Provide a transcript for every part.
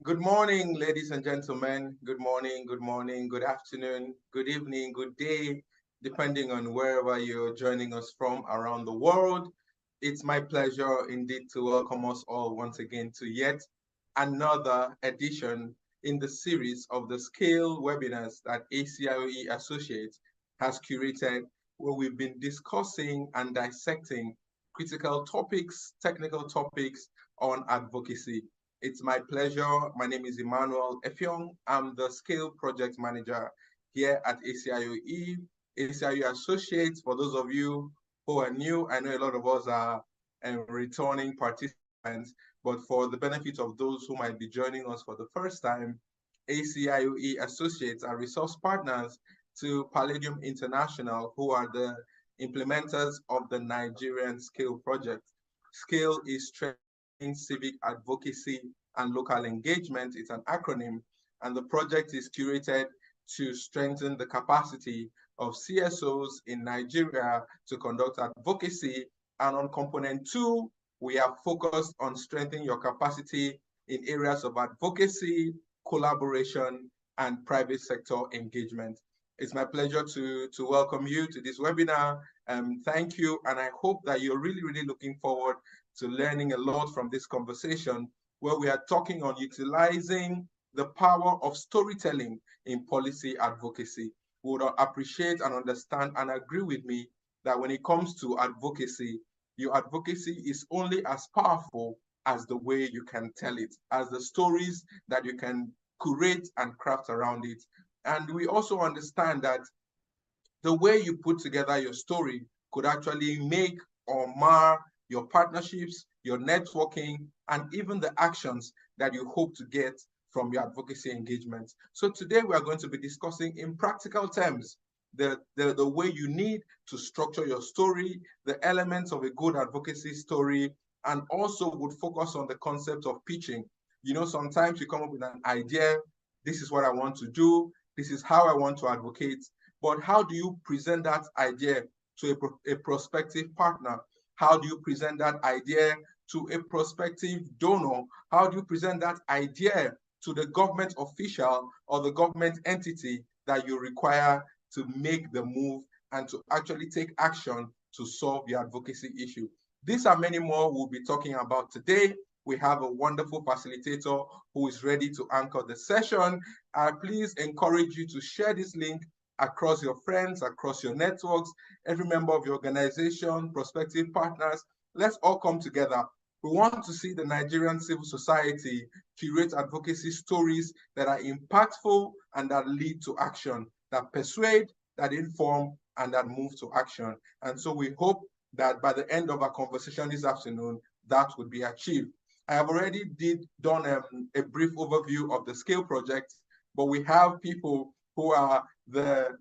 Good morning, ladies and gentlemen. Good morning, good afternoon, good evening, good day, depending on wherever you're joining us from around the world. It's my pleasure indeed to welcome us all once again to yet another edition in the series of the Scale webinars that ACIOE Associates has curated, where we've been discussing and dissecting critical topics, technical topics on advocacy. It's my pleasure. My name is Emmanuel Effiong. I'm the Scale Project Manager here at ACIOE. ACIOE Associates, for those of you who are new, I know a lot of us are returning participants, but for the benefit of those who might be joining us for the first time, ACIOE Associates are resource partners to Palladium International, who are the implementers of the Nigerian Scale Project. Scale is civic advocacy and local engagement. It's an acronym, and the project is curated to strengthen the capacity of CSOs in Nigeria to conduct advocacy. And on component 2, we have focused on strengthening your capacity in areas of advocacy, collaboration, and private sector engagement. It's my pleasure to welcome you to this webinar. Thank you, and I hope that you're really looking forward to learning a lot from this conversation, where we are talking on utilizing the power of storytelling in policy advocacy. We would appreciate and understand and agree with me that when it comes to advocacy, your advocacy is only as powerful as the way you can tell it, as the stories that you can curate and craft around it. And we also understand that the way you put together your story could actually make or mar your partnerships, your networking, and even the actions that you hope to get from your advocacy engagements. So today we are going to be discussing in practical terms the way you need to structure your story, the elements of a good advocacy story, and also would focus on the concept of pitching. You know, sometimes you come up with an idea, this is what I want to do, this is how I want to advocate, but how do you present that idea to a prospective partner? How do you present that idea to a prospective donor? How do you present that idea to the government official or the government entity that you require to make the move and to actually take action to solve your advocacy issue? These are many more we'll be talking about today. We have a wonderful facilitator who is ready to anchor the session. I please encourage you to share this link across your friends, across your networks, every member of your organization, prospective partners. Let's all come together. We want to see the Nigerian civil society curate advocacy stories that are impactful and that lead to action, that persuade, that inform, and that move to action. And so we hope that by the end of our conversation this afternoon, that would be achieved. I have already done a brief overview of the Scale project, but we have people who are the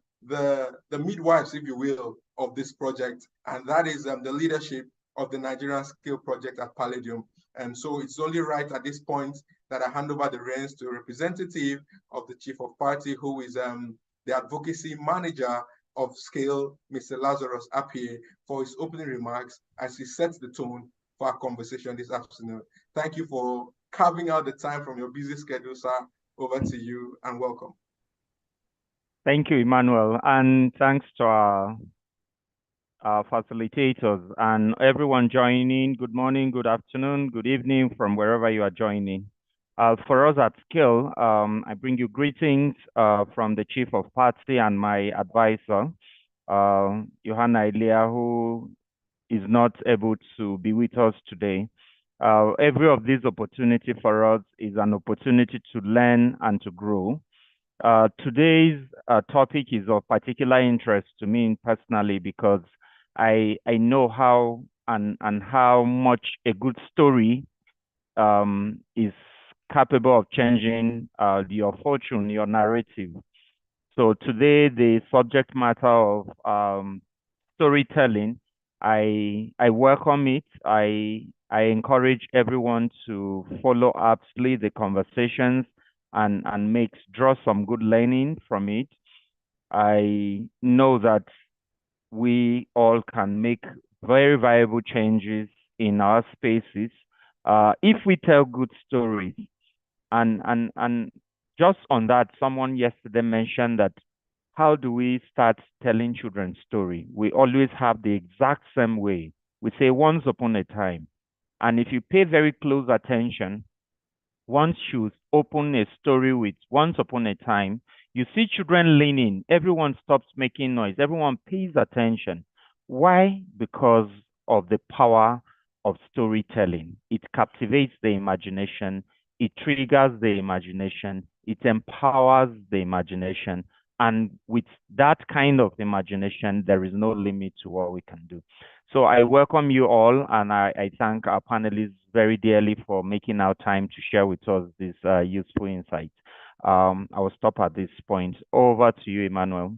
midwives, if you will, of this project, and that is the leadership of the Nigerian Scale Project at Palladium. And so it's only right at this point that I hand over the reins to a representative of the Chief of Party, who is the Advocacy Manager of Scale, Mr. Lazarus Apie, for his opening remarks as he sets the tone for our conversation this afternoon. Thank you for carving out the time from your busy schedule, sir. Over to you and welcome. Thank you, Emmanuel, and thanks to our facilitators and everyone joining. Good morning, good afternoon, good evening from wherever you are joining. For us at Scale, I bring you greetings from the Chief of Party and my advisor, Johanna Elia, who is not able to be with us today. Every of these opportunity for us is an opportunity to learn and to grow. Today's topic is of particular interest to me personally because I know how and how much a good story is capable of changing your fortune, your narrative. So today the subject matter of storytelling, I welcome it. I encourage everyone to follow aptly the conversations and draw some good learning from it. I know that we all can make very viable changes in our spaces if we tell good stories. And just on that, someone yesterday mentioned that how do we start telling children story? We always have the exact same way. We say once upon a time. And if you pay very close attention, once you open a story with once upon a time, you see children leaning. Everyone stops making noise. Everyone pays attention. Why? Because of the power of storytelling. It captivates the imagination. It triggers the imagination. It empowers the imagination. And with that kind of imagination, there is no limit to what we can do. So I welcome you all, and I thank our panelists very dearly for making our time to share with us this useful insight. I will stop at this point. Over to you, Emmanuel.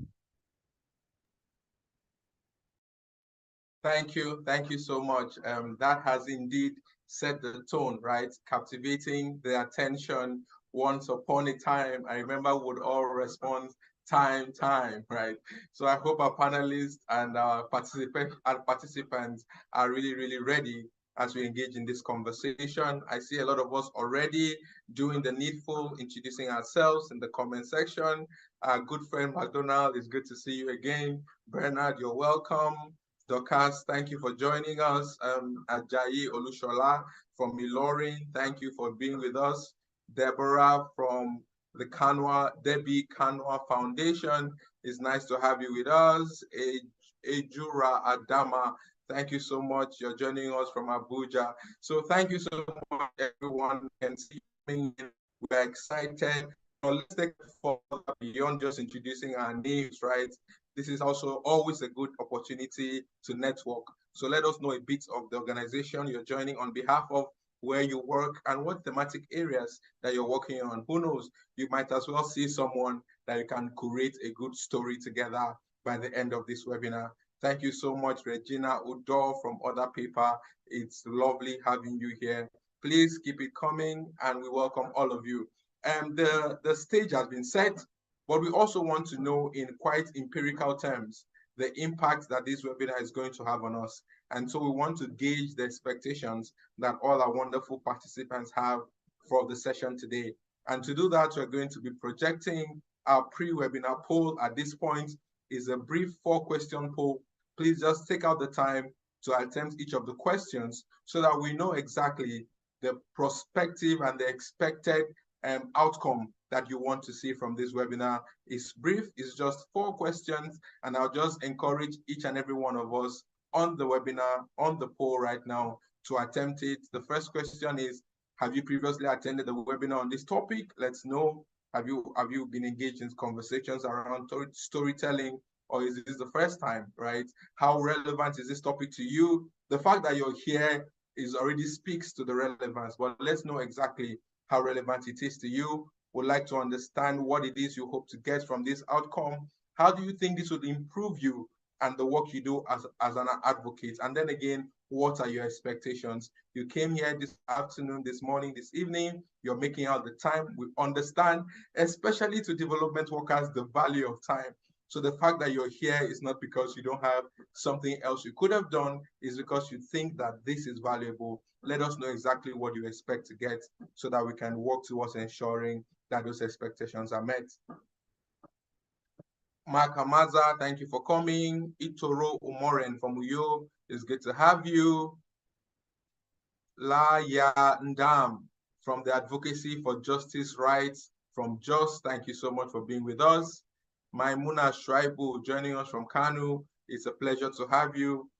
Thank you. Thank you so much. That has indeed set the tone, right? Captivating the attention once upon a time. I remember would all respond time, right? So I hope our panelists and our participants are really ready as we engage in this conversation. I see a lot of us already doing the needful, introducing ourselves in the comment section. Our good friend McDonald, it's good to see you again. Bernard, you're welcome. Dorcas, thank you for joining us. Ajayi Olushola from Ilorin, thank you for being with us. Deborah from the Debbie Kanwa Foundation, it's nice to have you with us. Ejura Adama, thank you so much. You're joining us from Abuja. So thank you so much, everyone. Can see you. We're excited. So let's take it further beyond just introducing our names, right? This is also always a good opportunity to network. So let us know a bit of the organization you're joining on behalf of, where you work, and what thematic areas that you're working on. Who knows, you might as well see someone that you can create a good story together by the end of this webinar. Thank you so much, Regina Udor from Other Paper. It's lovely having you here. Please keep it coming, and we welcome all of you. The stage has been set, but we also want to know in quite empirical terms the impact that this webinar is going to have on us. And so we want to gauge the expectations that all our wonderful participants have for the session today. And to do that, we're going to be projecting our pre-webinar poll. At this point is a brief 4-question poll. Please just take out the time to attempt each of the questions so that we know exactly the prospective and the expected outcome that you want to see from this webinar. Is brief, it's just 4 questions, and I'll just encourage each and every one of us on the webinar, on the poll right now, to attempt it. The first question is, have you previously attended a webinar on this topic? Let's know. Have you been engaged in conversations around storytelling, or is this the first time, right? How relevant is this topic to you? The fact that you're here already speaks to the relevance, but let's know exactly how relevant it is to you. Would like to understand what it is you hope to get from this outcome. How do you think this would improve you and the work you do as an advocate? And then again, what are your expectations? You came here this afternoon, this morning, this evening, you're making out the time. We understand, especially to development workers, the value of time. So the fact that you're here is not because you don't have something else you could have done, is because you think that this is valuable. Let us know exactly what you expect to get so that we can work towards ensuring that those expectations are met. Mark Hamaza, thank you for coming. Itoro Umoren from Uyo, it's good to have you. La Ya Ndam from the Advocacy for Justice Rights from Jos, thank you so much for being with us. Maimuna Shraibu joining us from Kanu, it's a pleasure to have you.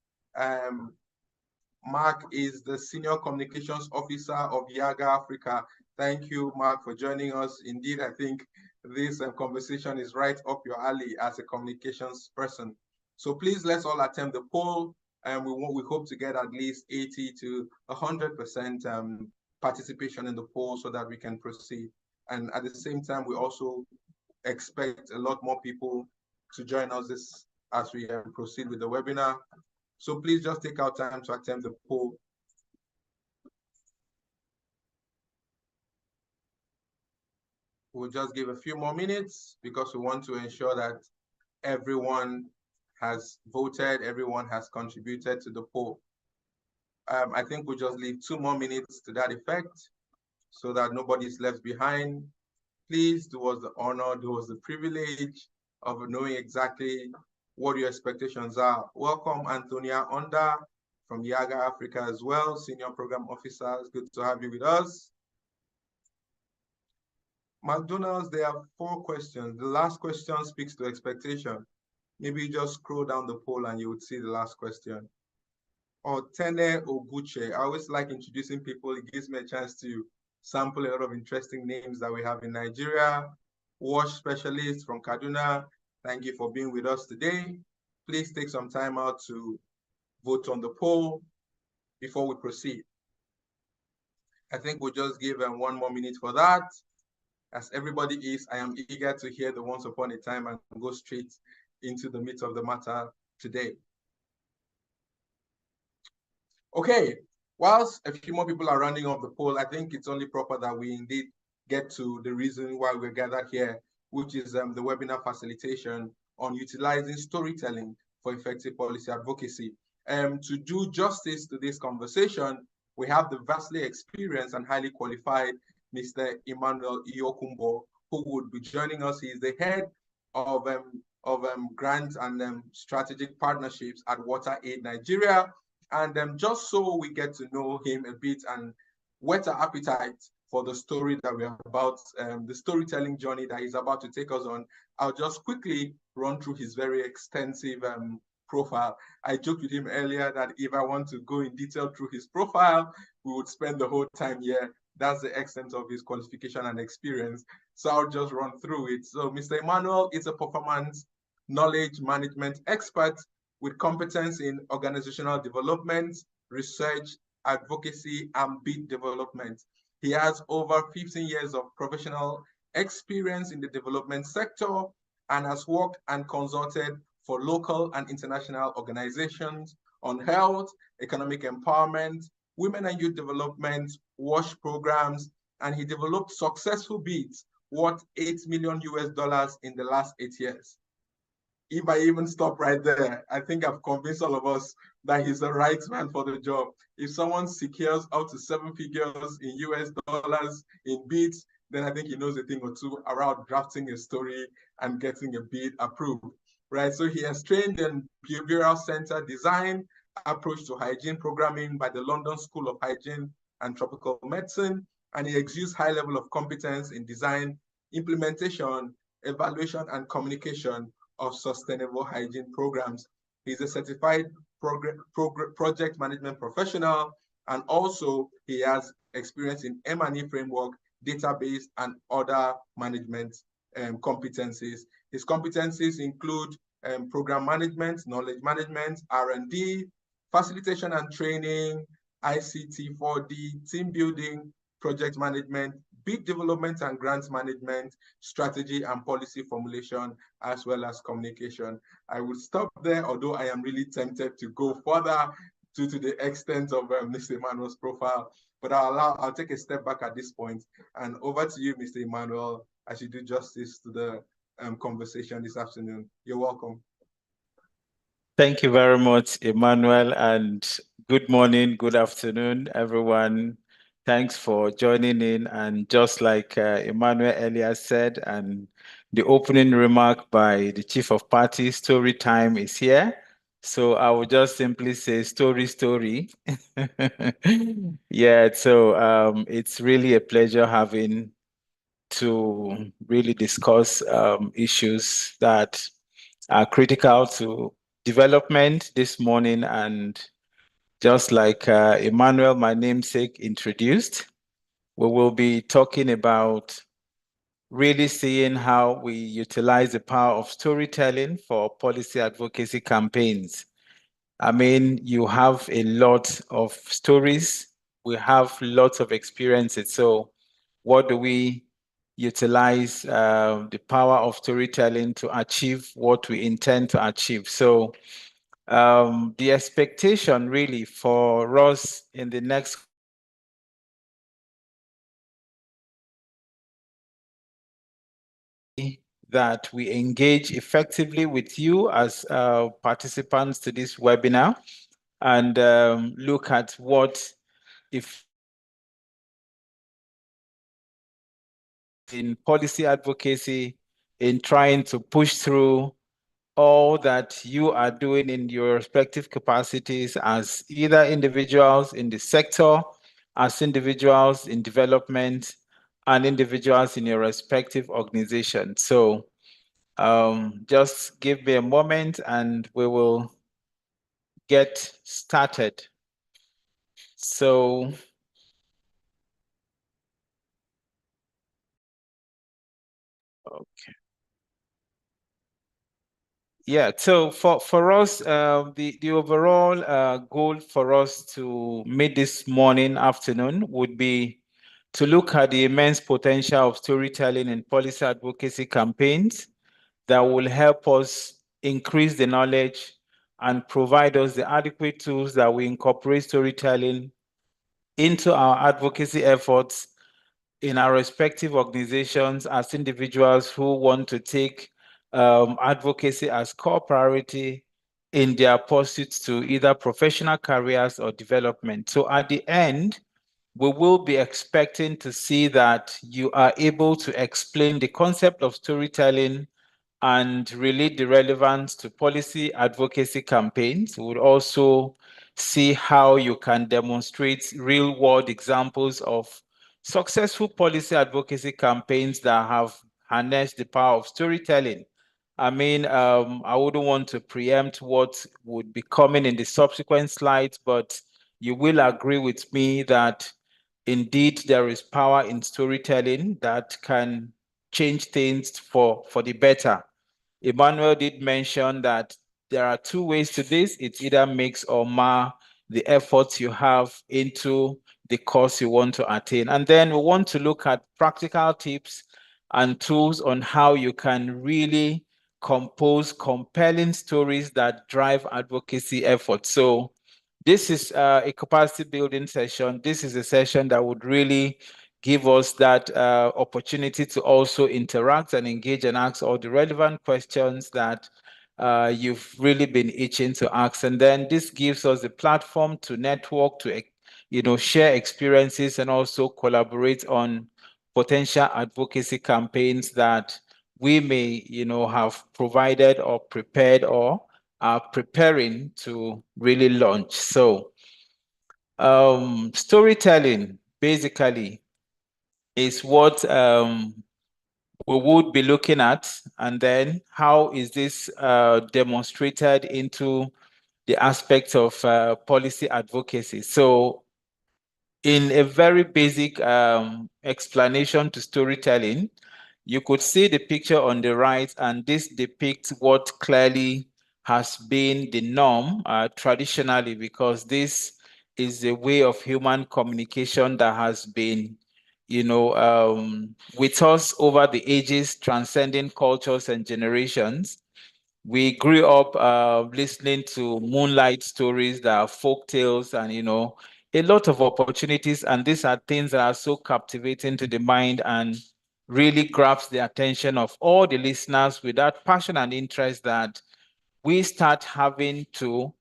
Mark is the Senior Communications Officer of Yaga Africa. Thank you, Mark, for joining us. Indeed, I think this conversation is right up your alley as a communications person. So please, let's all attempt the poll, and we hope to get at least 80 to 100% participation in the poll so that we can proceed. And at the same time, we also expect a lot more people to join us as we proceed with the webinar. So please just take our time to attempt the poll. We'll just give a few more minutes because we want to ensure that everyone has voted, everyone has contributed to the poll. I think we'll just leave 2 more minutes to that effect. so that nobody is left behind. Please do us the honor, do us the privilege of knowing exactly what your expectations are. Welcome, Antonia Onda from Yaga Africa as well, Senior Program Officer. It's good to have you with us. McDonald's, there are 4 questions. The last question speaks to expectation. Maybe you just scroll down the poll and you would see the last question. Or Tene Oguche. I always like introducing people. It gives me a chance to sample a lot of interesting names that we have in Nigeria. Wash specialist from Kaduna. Thank you for being with us today. Please take some time out to vote on the poll before we proceed. I think we'll just give them 1 more minute for that. As everybody is, I am eager to hear the once upon a time and go straight into the meat of the matter today. Okay, whilst a few more people are running off the poll, I think it's only proper that we indeed get to the reason why we're gathered here, which is the webinar facilitation on utilizing storytelling for effective policy advocacy. To do justice to this conversation, we have the vastly experienced and highly qualified Mr. Emmanuel Iyokumbo, who would be joining us. He is the head of grants and strategic partnerships at Water Aid Nigeria. And just so we get to know him a bit and whet our appetite for the story that we're about, the storytelling journey that he's about to take us on, I'll just quickly run through his very extensive profile. I joked with him earlier that if I want to go in detail through his profile, we would spend the whole time here. That's the extent of his qualification and experience. So I'll just run through it. So Mr. Emmanuel is a performance knowledge management expert with competence in organizational development, research, advocacy, and bid development. He has over 15 years of professional experience in the development sector and has worked and consulted for local and international organizations on health, economic empowerment, women and youth development, WASH programs, and he developed successful bids worth $8 million in the last 8 years. If I even stop right there, I think I've convinced all of us that he's the right man for the job. If someone secures up to 7 figures in US dollars in bids, then I think he knows a thing or two around drafting a story and getting a bid approved, right? So he has trained in behavioral center design, approach to hygiene programming by the London School of Hygiene and Tropical Medicine, and he exudes high level of competence in design, implementation, evaluation, and communication of sustainable hygiene programs. He's a certified project management professional, and also he has experience in M&E framework, database, and other management competencies. His competencies include program management, knowledge management, R&D, facilitation and training, ICT 4D, team building, project management, bid development and grants management, strategy and policy formulation, as well as communication. I will stop there, although I am really tempted to go further due to the extent of Mr. Emmanuel's profile, but I'll take a step back at this point. And over to you, Mr. Emmanuel, as you do justice to the conversation this afternoon. You're welcome. Thank you very much, Emmanuel, and good morning, good afternoon, everyone. Thanks for joining in. And just like Emmanuel earlier said, and the opening remark by the Chief of Party, story time is here. So I will just simply say story. Yeah, so it's really a pleasure having to really discuss issues that are critical to development this morning. And just like Emmanuel, my namesake, introduced, we will be talking about really seeing how we utilize the power of storytelling for policy advocacy campaigns. I mean, you have a lot of stories. We have lots of experiences. So what do we utilize the power of storytelling to achieve what we intend to achieve? So the expectation really for us in the next that we engage effectively with you as participants to this webinar and look at what if in policy advocacy, in trying to push through all that you are doing in your respective capacities as either individuals in the sector, as individuals in development, and individuals in your respective organization. So just give me a moment and we will get started. So okay. Yeah, so for us, the overall goal for us to meet this afternoon would be to look at the immense potential of storytelling in policy advocacy campaigns that will help us increase the knowledge and provide us the adequate tools that we incorporate storytelling into our advocacy efforts in our respective organizations as individuals who want to take advocacy as core priority in their pursuits to either professional careers or development. So at the end, we will be expecting to see that you are able to explain the concept of storytelling and relate the relevance to policy advocacy campaigns. We would also see how you can demonstrate real world examples of successful policy advocacy campaigns that have harnessed the power of storytelling. I mean, I wouldn't want to preempt what would be coming in the subsequent slides, but you will agree with me that indeed there is power in storytelling that can change things for the better. Emmanuel did mention that there are two ways to this. It either makes or mar the efforts you have into the course you want to attain. And then we want to look at practical tips and tools on how you can really compose compelling stories that drive advocacy efforts. So this is a capacity building session. This is a session that would really give us that opportunity to also interact and engage and ask all the relevant questions that you've really been itching to ask. And then this gives us a platform to network, to share experiences and also collaborate on potential advocacy campaigns that we may have provided or prepared or are preparing to really launch. So storytelling basically is what we would be looking at, and then how is this demonstrated into the aspects of policy advocacy. So in a very basic explanation to storytelling, you could see the picture on the right, and this depicts what clearly has been the norm traditionally, because this is a way of human communication that has been, with us over the ages, transcending cultures and generations. We grew up listening to moonlight stories that are folk tales and, a lot of opportunities. And these are things that are so captivating to the mind and really grabs the attention of all the listeners with that passion and interest that we start having to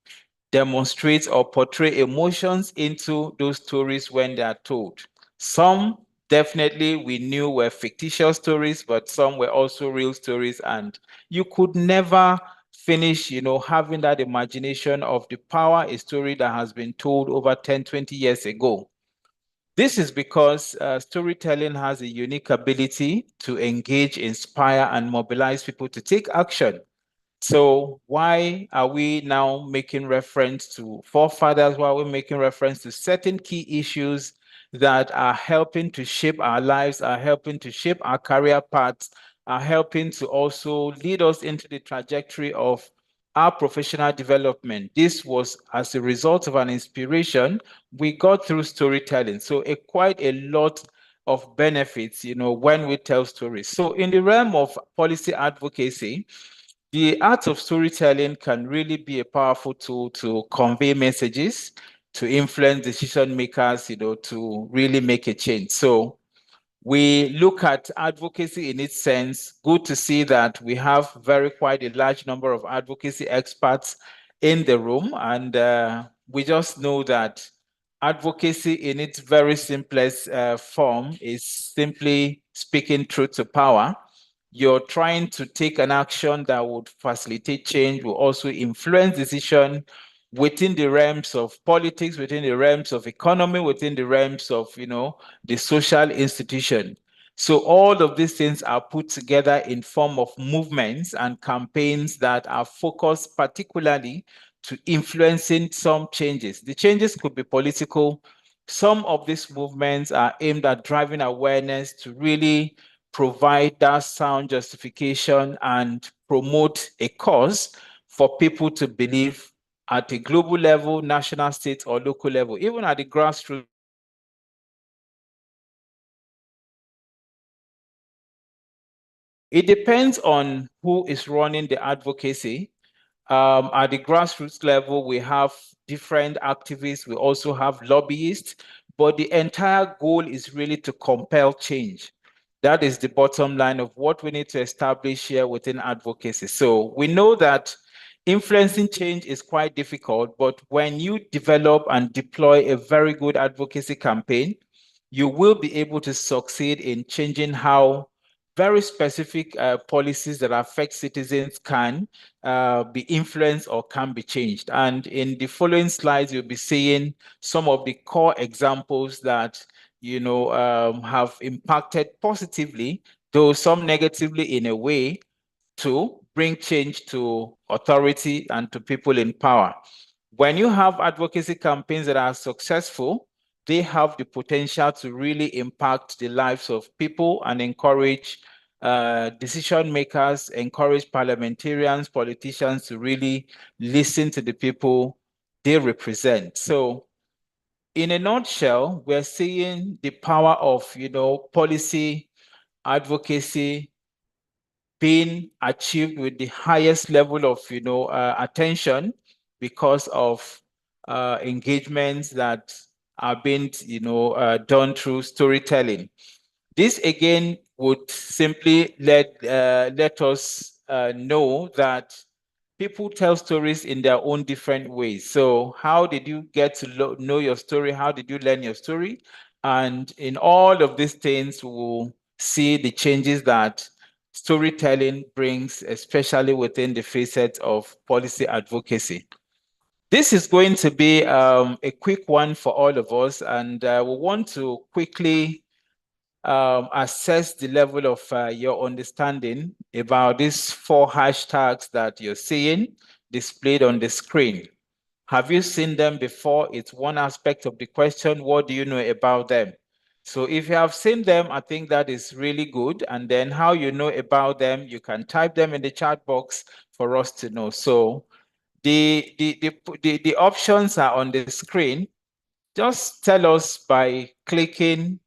demonstrate or portray emotions into those stories when they are told. Some definitely we knew were fictitious stories, but some were also real stories. And you could never finish, having that imagination of the power a story that has been told over 10, 20 years ago. This is because storytelling has a unique ability to engage, inspire, and mobilize people to take action. So why are we now making reference to forefathers? Why are we making reference to certain key issues that are helping to shape our lives, are helping to shape our career paths, are helping to also lead us into the trajectory of our professional development? This was as a result of an inspiration we got through storytelling. So quite a lot of benefits, when we tell stories. So in the realm of policy advocacy, the art of storytelling can really be a powerful tool to convey messages, to influence decision makers, to really make a change. So we look at advocacy in its sense. Good to see that we have quite a large number of advocacy experts in the room. And we just know that advocacy in its very simplest form is simply speaking truth to power. You're trying to take an action that would facilitate change, will also influence decision within the realms of politics, within the realms of economy, within the realms of, the social institution. So all of these things are put together in form of movements and campaigns that are focused particularly to influencing some changes. The changes could be political. Some of these movements are aimed at driving awareness to really provide that sound justification and promote a cause for people to believe at a global level, national, state, or local level, even at the grassroots. It depends on who is running the advocacy. At the grassroots level, we have different activists. We also have lobbyists, but the entire goal is really to compel change. That is the bottom line of what we need to establish here within advocacy. So we know that influencing change is quite difficult, but when you develop and deploy a very good advocacy campaign, you will be able to succeed in changing how very specific policies that affect citizens can be influenced or can be changed. And in the following slides, you'll be seeing some of the core examples that have impacted positively, though some negatively in a way, to bring change to authority and to people in power. When you have advocacy campaigns that are successful, they have the potential to really impact the lives of people and encourage decision makers, encourage parliamentarians, politicians to really listen to the people they represent. So in a nutshell, we're seeing the power of, policy advocacy being achieved with the highest level of, attention because of engagements that are being, done through storytelling. This again would simply let us know that people tell stories in their own different ways. So how did you get to know your story? How did you learn your story? And in all of these things, we'll see the changes that storytelling brings, especially within the facet of policy advocacy. This is going to be a quick one for all of us, and we want to quickly assess the level of your understanding about these 4 hashtags that you're seeing displayed on the screen. Have you seen them before? It's one aspect of the question. What do you know about them? So if you have seen them, I think that is really good. And then how you know about them, you can type them in the chat box for us to know. So the options are on the screen. Just tell us by clicking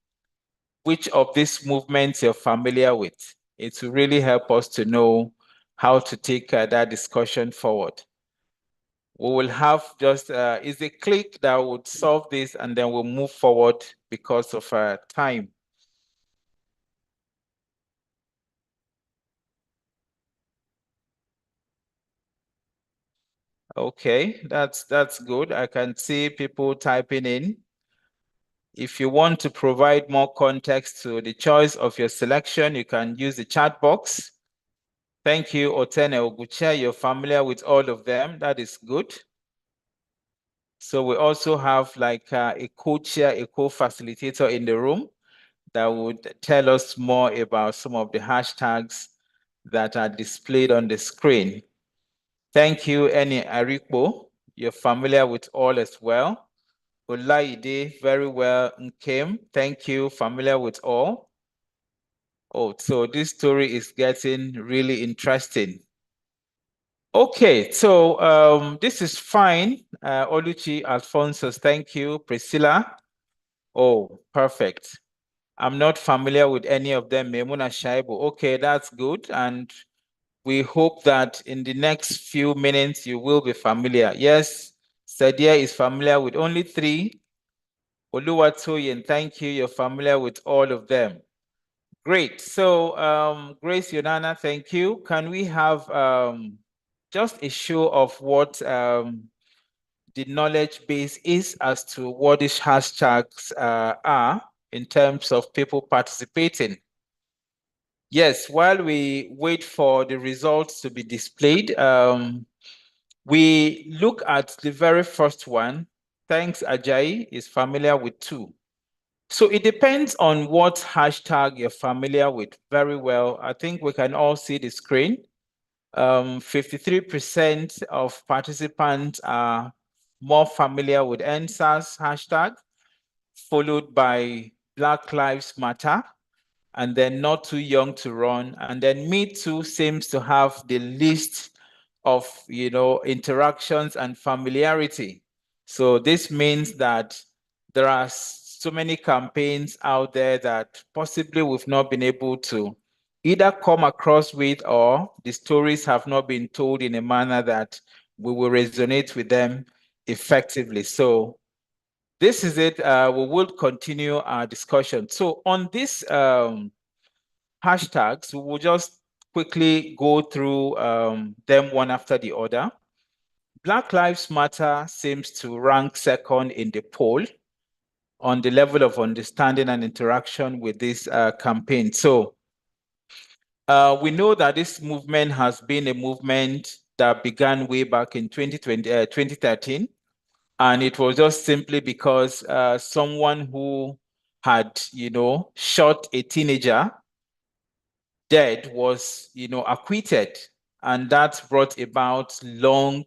which of these movements you're familiar with. It will really help us to know how to take that discussion forward. We will have just, is a click that would solve this, and then we'll move forward because of time. Okay, that's good. I can see people typing in. If you want to provide more context to the choice of your selection, you can use the chat box. Thank you, Otene Ogucha. You're familiar with all of them. That is good. So we also have like a co-chair, a co-facilitator in the room that would tell us more about some of the hashtags that are displayed on the screen. Thank you, Eni Arikbo. You're familiar with all as well. Olaide, very well. Nkem, thank you, familiar with all. Oh, so this story is getting really interesting. Okay, so this is fine. Oluchi Alphonsus, thank you. Priscilla. Oh, perfect. I'm not familiar with any of them. Memuna Shaibu. Okay, that's good. And we hope that in the next few minutes, you will be familiar. Yes, Sadia is familiar with only 3. Oluwatoyin, thank you. You're familiar with all of them. Great. So Grace Yonana, thank you. Can we have just a show of what the knowledge base is as to what these hashtags are in terms of people participating? Yes, while we wait for the results to be displayed, we look at the very first one. Thanks, Ajayi is familiar with two. So it depends on what hashtag you're familiar with very well. I think we can all see the screen. 53% of participants are more familiar with NSAS hashtag, followed by Black Lives Matter, and then Not Too Young to Run, and then Me Too seems to have the least of interactions and familiarity. So this means that there are so many campaigns out there that possibly we've not been able to either come across with, or the stories have not been told in a manner that we will resonate with them effectively. So this is it. We will continue our discussion. So on this hashtags, we will just quickly go through them one after the other. Black Lives Matter seems to rank second in the poll on the level of understanding and interaction with this campaign. So we know that this movement has been a movement that began way back in 2013. And it was just simply because someone who had, shot a teenager dead was, acquitted. And that brought about long,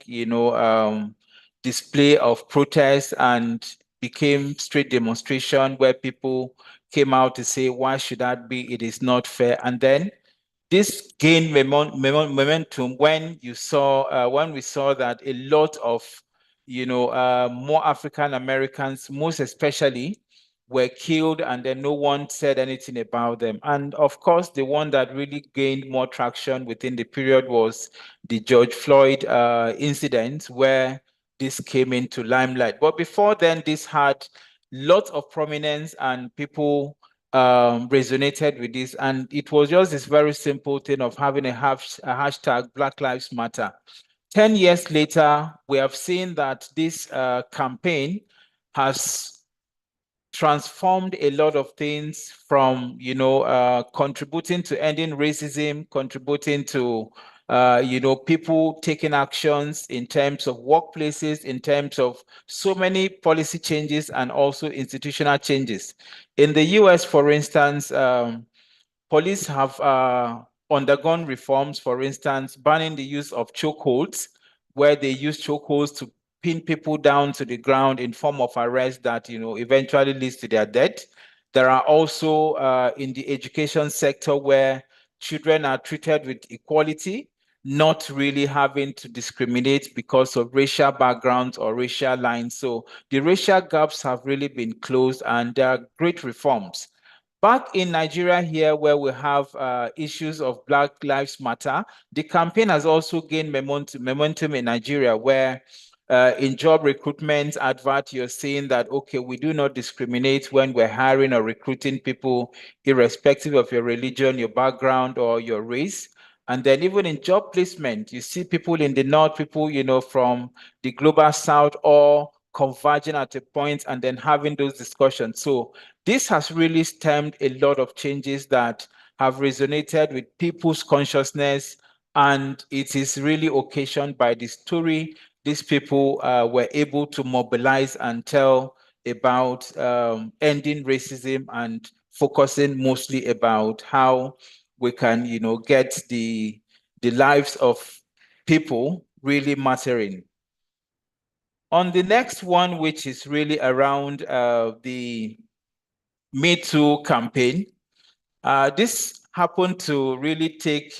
display of protest, and became street demonstration where people came out to say, why should that be? It is not fair. And then this gained momentum when we saw that a lot of more African Americans, most especially, were killed, and then no one said anything about them. And of course, the one that really gained more traction within the period was the George Floyd incident, where this came into limelight. But before then, this had lots of prominence, and people resonated with this. And it was just this very simple thing of having a hashtag Black Lives Matter. 10 years later, we have seen that this campaign has transformed a lot of things, from contributing to ending racism, contributing to people taking actions in terms of workplaces, in terms of so many policy changes, and also institutional changes. In the US, for instance, police have undergone reforms, for instance, banning the use of chokeholds, where they use chokeholds to pin people down to the ground in form of arrest that eventually leads to their death. There are also in the education sector, where children are treated with equality, not really having to discriminate because of racial backgrounds or racial lines. So the racial gaps have really been closed, and there are great reforms. Back in Nigeria here, where we have issues of Black Lives Matter, the campaign has also gained momentum in Nigeria, where in job recruitment advert, you're saying that, okay, we do not discriminate when we're hiring or recruiting people, irrespective of your religion, your background, or your race. And then even in job placement, you see people in the north, people, from the global south, all converging at a point and then having those discussions. So this has really stemmed a lot of changes that have resonated with people's consciousness, and it is really occasioned by the story these people were able to mobilize and tell about ending racism, and focusing mostly about how we can, get the lives of people really mattering. On the next one, which is really around the Me Too campaign, this happened to really take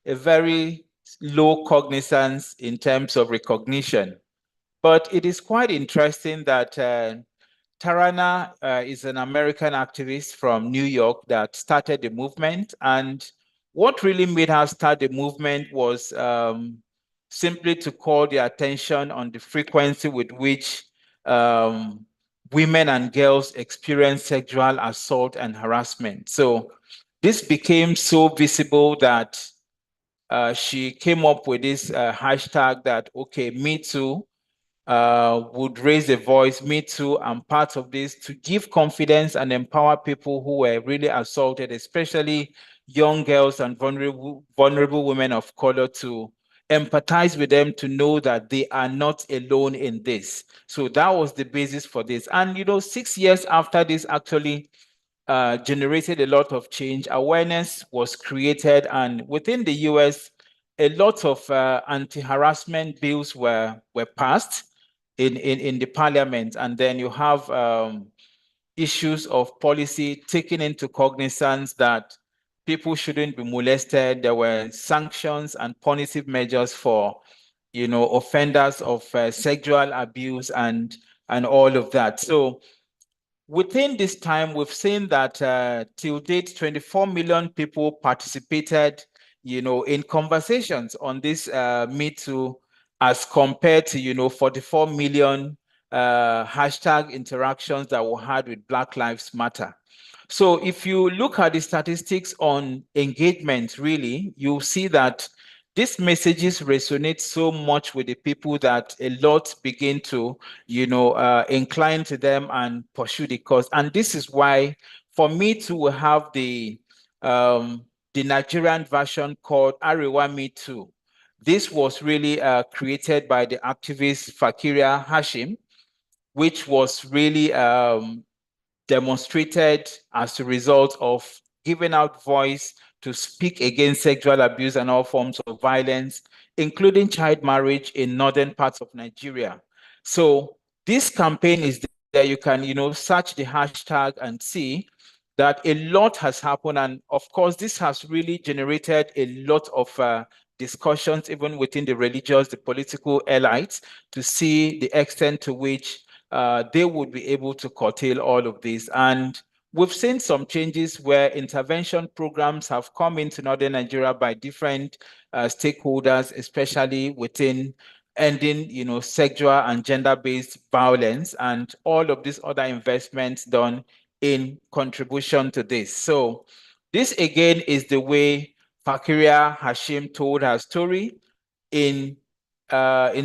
a very low cognizance in terms of recognition. But it is quite interesting that Tarana is an American activist from New York that started the movement. And what really made her start the movement was simply to call the attention on the frequency with which women and girls experience sexual assault and harassment. So this became so visible that she came up with this hashtag that, okay, Me Too, would raise a voice, Me Too, and part of this to give confidence and empower people who were really assaulted, especially young girls and vulnerable women of color, to empathize with them, to know that they are not alone in this. So that was the basis for this. And, 6 years after this actually generated a lot of change. Awareness was created, and within the US, a lot of anti-harassment bills were passed in the parliament. And then you have issues of policy taking into cognizance that people shouldn't be molested. There were sanctions and punitive measures for, offenders of sexual abuse and all of that. So within this time, we've seen that till date, 24 million people participated, in conversations on this Me Too, as compared to, 44 million hashtag interactions that were had with Black Lives Matter. So if you look at the statistics on engagement, really, you'll see that these messages resonate so much with the people that a lot begin to, incline to them and pursue the cause. And this is why, for me to have the Nigerian version called Arewa Me Too. This was really created by the activist Fakiria Hashim, which was really demonstrated as a result of giving out voice to speak against sexual abuse and all forms of violence, including child marriage in northern parts of Nigeria. So this campaign is there. You can, search the hashtag and see that a lot has happened. And of course, this has really generated a lot of discussions, even within the religious, the political elites, to see the extent to which they would be able to curtail all of this. And we've seen some changes where intervention programs have come into northern Nigeria by different stakeholders, especially within ending, sexual and gender-based violence, and all of these other investments done in contribution to this. So this again is the way Fakiria Hashim told her story in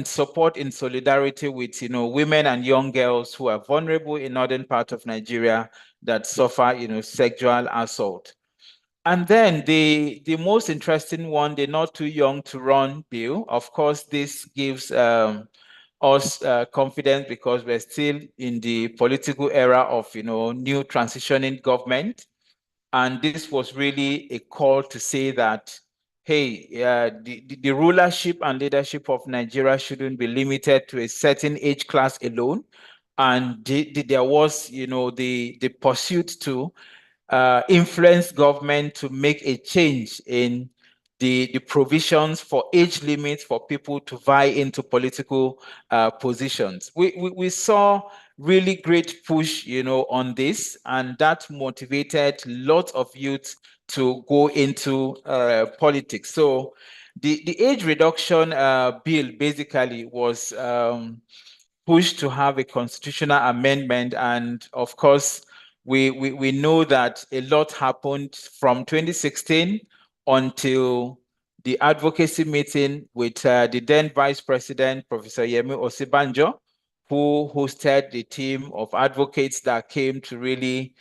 support, in solidarity with, women and young girls who are vulnerable in northern part of Nigeria that suffer, sexual assault. And then the most interesting one, the Not Too Young to Run bill. Of course, this gives us confidence, because we're still in the political era of, new transitioning government. And this was really a call to say that, hey, the rulership and leadership of Nigeria shouldn't be limited to a certain age class alone. And there was, the pursuit to influence government to make a change in the provisions for age limits for people to vie into political positions. We saw really great push, on this, and that motivated lots of youth to go into politics. So the age reduction bill basically was pushed to have a constitutional amendment. And of course, we know that a lot happened from 2016 until the advocacy meeting with the then Vice President, Professor Yemi Osibanjo, who hosted the team of advocates that came to really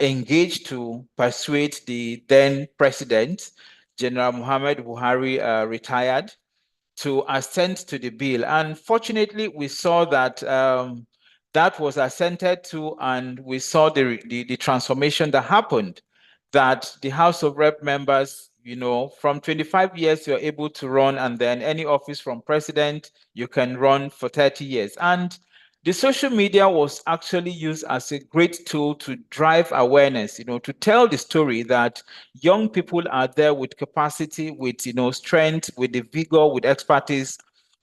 engage to persuade the then President, General Muhammad Buhari, retired, to assent to the bill. And fortunately, we saw that that was assented to, and we saw the transformation that happened, that the House of Rep members, from 25 years, you're able to run, and then any office from president, you can run for 30 years. And the social media was actually used as a great tool to drive awareness, to tell the story that young people are there with capacity, with, strength, with the vigor, with expertise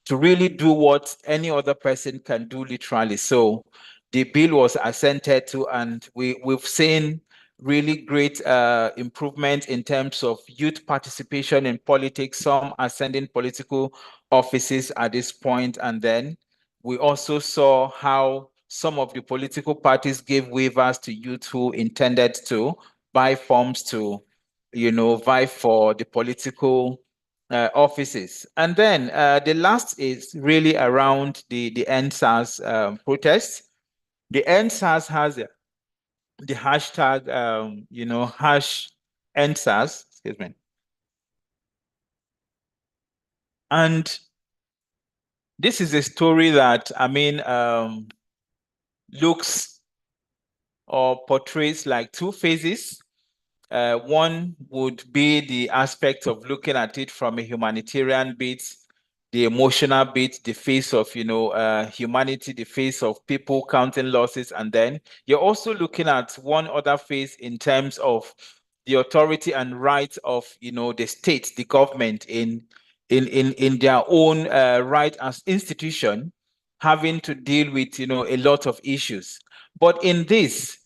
to really do what any other person can do literally. So the bill was assented to, and we've seen really great improvement in terms of youth participation in politics, some ascending political offices at this point. And then we also saw how some of the political parties gave waivers to youth who intended to buy forms to, vie for the political offices. And then the last is really around the NSAS protests. The NSAS has the hashtag, hash NSAS, excuse me. And this is a story that, I mean, looks or portrays like two phases. One would be the aspect of looking at it from a humanitarian bit, the emotional bit, the face of, humanity, the face of people counting losses. And then you're also looking at one other phase in terms of the authority and right of, the state, the government in their own right as institution, having to deal with, a lot of issues. But in this,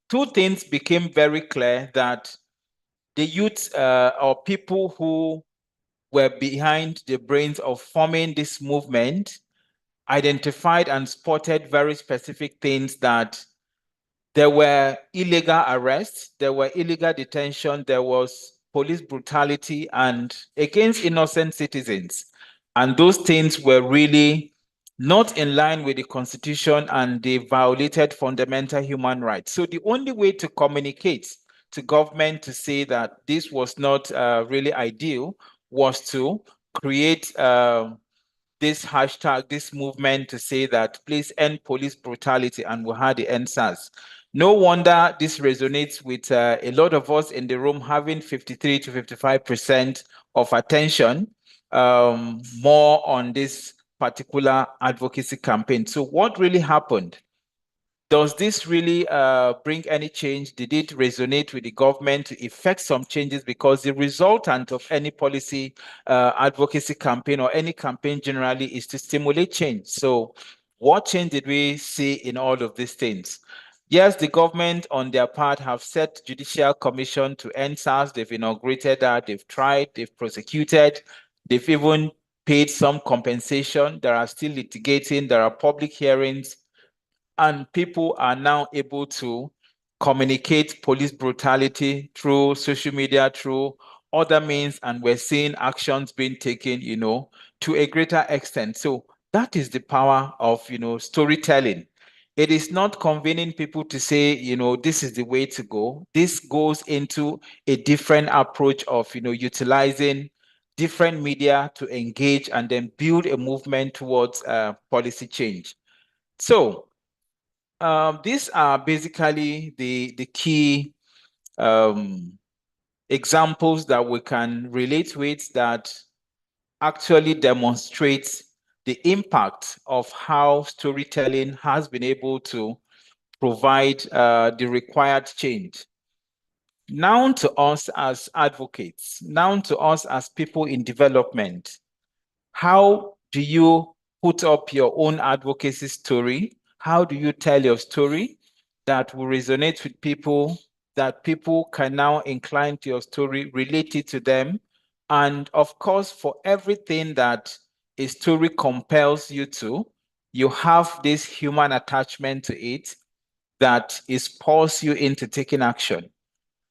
two things became very clear: that the youth or people who were behind the brains of forming this movement identified and spotted very specific things, that there were illegal arrests, there were illegal detention, there was police brutality and against innocent citizens. And those things were really not in line with the Constitution, and they violated fundamental human rights. So the only way to communicate to government to say that this was not really ideal was to create this hashtag, this movement, to say that please end police brutality, and we had the NSAS. No wonder this resonates with a lot of us in the room, having 53 to 55% of attention more on this particular advocacy campaign. So what really happened? Does this really bring any change? Did it resonate with the government to effect some changes? Because the resultant of any policy advocacy campaign, or any campaign generally, is to stimulate change. So what change did we see in all of these things? Yes, the government on their part have set judicial commission to end SARS. They've inaugurated that, they've tried, they've prosecuted, they've even paid some compensation. There are still litigating, there are public hearings, and people are now able to communicate police brutality through social media, through other means, and we're seeing actions being taken, to a greater extent. So that is the power of, storytelling. It is not convening people to say, this is the way to go. This goes into a different approach of, utilizing different media to engage and then build a movement towards policy change. So these are basically the key examples that we can relate with, that actually demonstrate the impact of how storytelling has been able to provide the required change. Now to us as advocates, now to us as people in development, how do you put up your own advocacy story? How do you tell your story that will resonate with people, that people can now incline to your story, relate it to them? And of course, for everything that a story compels you to, you have this human attachment to it that is pulls you into taking action.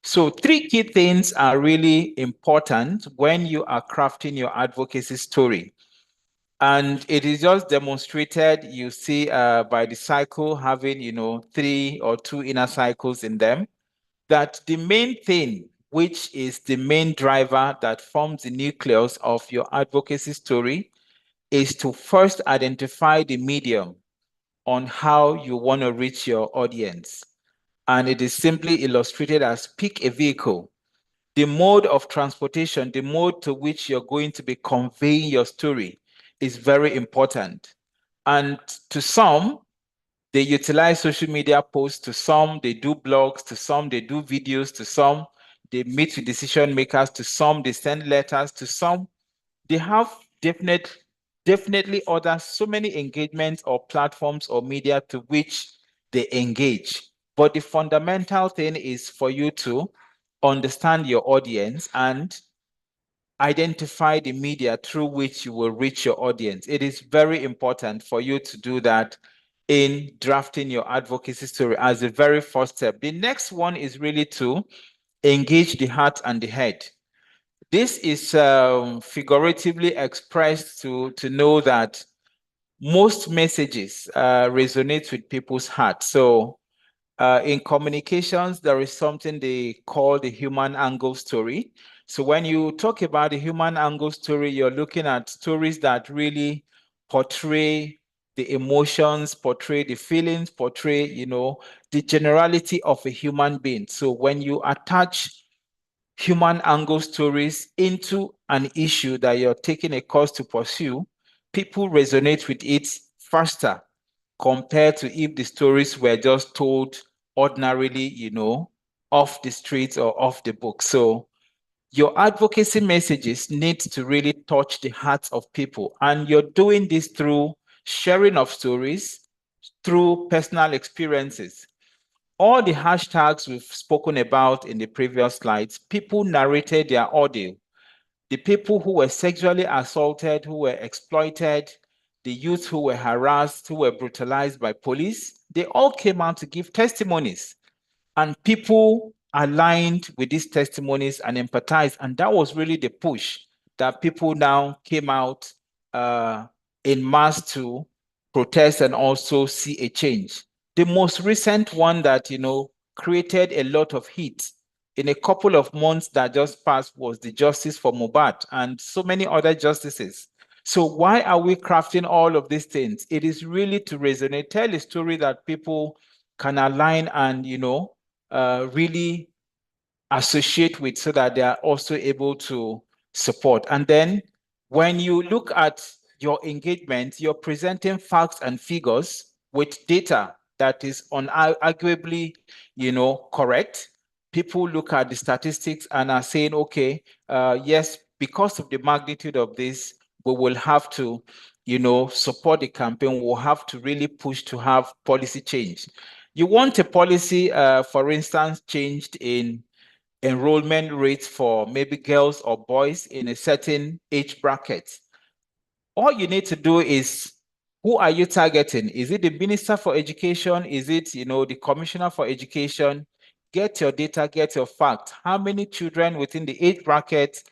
So three key things are really important when you are crafting your advocacy story. And it is just demonstrated, you see, by the cycle having, 3 or 2 inner cycles in them, that the main thing, which is the main driver that forms the nucleus of your advocacy story, is to first identify the medium on how you want to reach your audience. And it is simply illustrated as pick a vehicle. The mode of transportation, the mode to which you're going to be conveying your story, is very important. And to some, they utilize social media posts, to some, they do blogs, to some, they do videos, to some, they meet with decision makers, to some, they send letters, to some, they have definitely other so many engagements or platforms or media to which they engage. But the fundamental thing is for you to understand your audience and identify the media through which you will reach your audience. It is very important for you to do that in drafting your advocacy story as the very first step. The next one is really to engage the heart and the head. This is figuratively expressed to know that most messages resonate with people's hearts. So In communications, there is something they call the human angle story. So when you talk about the human angle story, you're looking at stories that really portray the emotions, portray the feelings, portray, the generality of a human being. So when you attach human angle stories into an issue that you're taking a course to pursue, people resonate with it faster compared to if the stories were just told ordinarily, off the streets or off the book. So your advocacy messages need to really touch the hearts of people. And you're doing this through sharing of stories, through personal experiences. All the hashtags we've spoken about in the previous slides, people narrated their audio. The people who were sexually assaulted, who were exploited, the youth who were harassed, who were brutalized by police, they all came out to give testimonies. And people aligned with these testimonies and empathized. And that was really the push that people now came out in mass to protest and also see a change. The most recent one that, created a lot of heat in a couple of months that just passed was the justice for Mohbad and so many other justices. So why are we crafting all of these things? It is really to resonate, tell a story that people can align and, really associate with so that they are also able to support. And then when you look at your engagement, you're presenting facts and figures with data that is unarguably, correct. People look at the statistics and are saying, okay, yes, because of the magnitude of this, we will have to, support the campaign. We'll have to really push to have policy change. You want a policy, for instance, changed in enrollment rates for maybe girls or boys in a certain age bracket. All you need to do is, who are you targeting? Is it the Minister for Education? Is it, the Commissioner for Education? Get your data, get your facts. How many children within the age bracket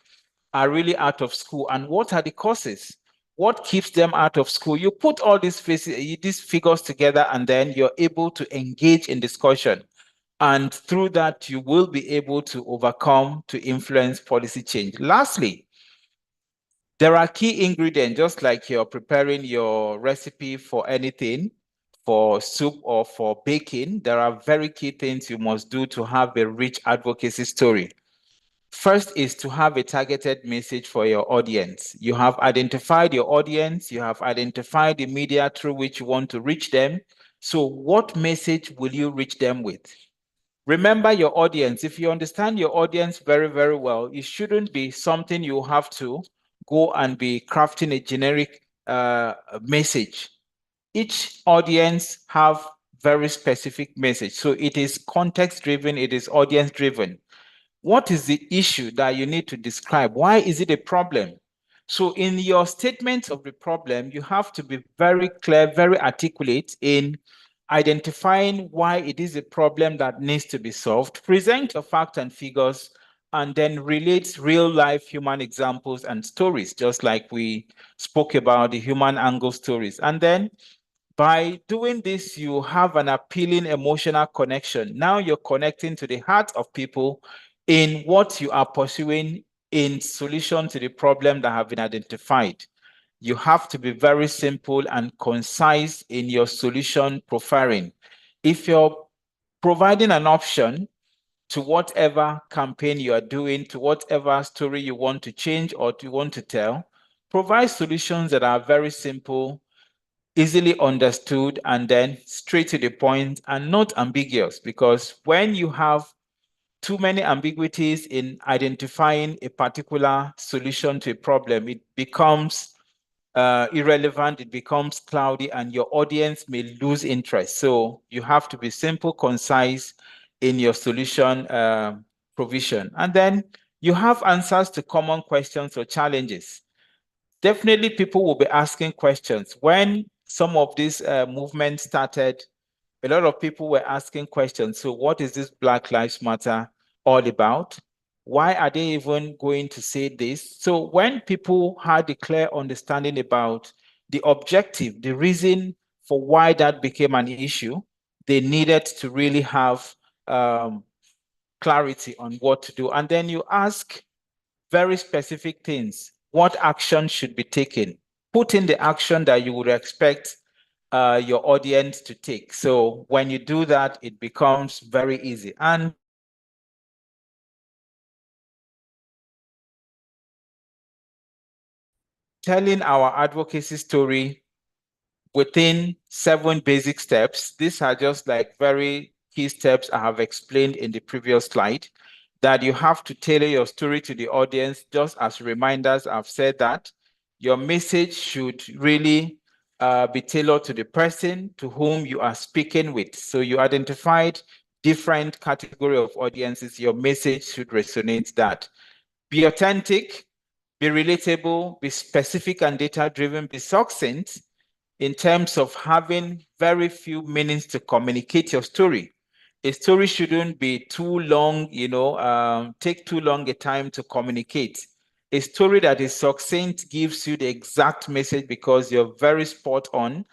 are really out of school, and what are the causes? What keeps them out of school? You put all these figures together, and then you're able to engage in discussion. And through that, you will be able to overcome, to influence policy change. Lastly, there are key ingredients, just like you're preparing your recipe for anything, for soup or for baking. There are very key things you must do to have a rich advocacy story. First is to have a targeted message for your audience. You have identified your audience, you have identified the media through which you want to reach them. So what message will you reach them with? Remember your audience. If you understand your audience very, very well, it shouldn't be something you have to go and be crafting a generic message. Each audience have very specific message. So it is context driven, it is audience driven. What is the issue that you need to describe? Why is it a problem? So in your statement of the problem, you have to be very clear, very articulate in identifying why it is a problem that needs to be solved, present your facts and figures, and then relate real life human examples and stories, just like we spoke about the human angle stories. And then by doing this, you have an appealing emotional connection. Now you're connecting to the heart of people in what you are pursuing in solution to the problem that have been identified. You have to be very simple and concise in your solution profiling. If you're providing an option to whatever campaign you are doing, to whatever story you want to change or you want to tell, provide solutions that are very simple, easily understood, and then straight to the point and not ambiguous. Because when you have too many ambiguities in identifying a particular solution to a problem, it becomes irrelevant, it becomes cloudy, and your audience may lose interest. So you have to be simple, concise in your solution provision. And then you have answers to common questions or challenges. Definitely people will be asking questions. When some of these movements started, a lot of people were asking questions. So what is this Black Lives Matter all about? Why are they even going to say this? So when people had a clear understanding about the objective, the reason for why that became an issue, they needed to really have clarity on what to do. And then you ask very specific things. What action should be taken? Put in the action that you would expect your audience to take. So when you do that, it becomes very easy. And telling our advocacy story within 7 basic steps. These are just like very key steps I have explained in the previous slide, that you have to tailor your story to the audience. Just as reminders, I've said that your message should really be tailored to the person to whom you are speaking with. So you identified different category of audiences. Your message should resonate that. Be authentic, be relatable, be specific and data-driven, be succinct in terms of having very few minutes to communicate your story. A story shouldn't be too long, take too long a time to communicate. A story that is succinct gives you the exact message because you're very spot on,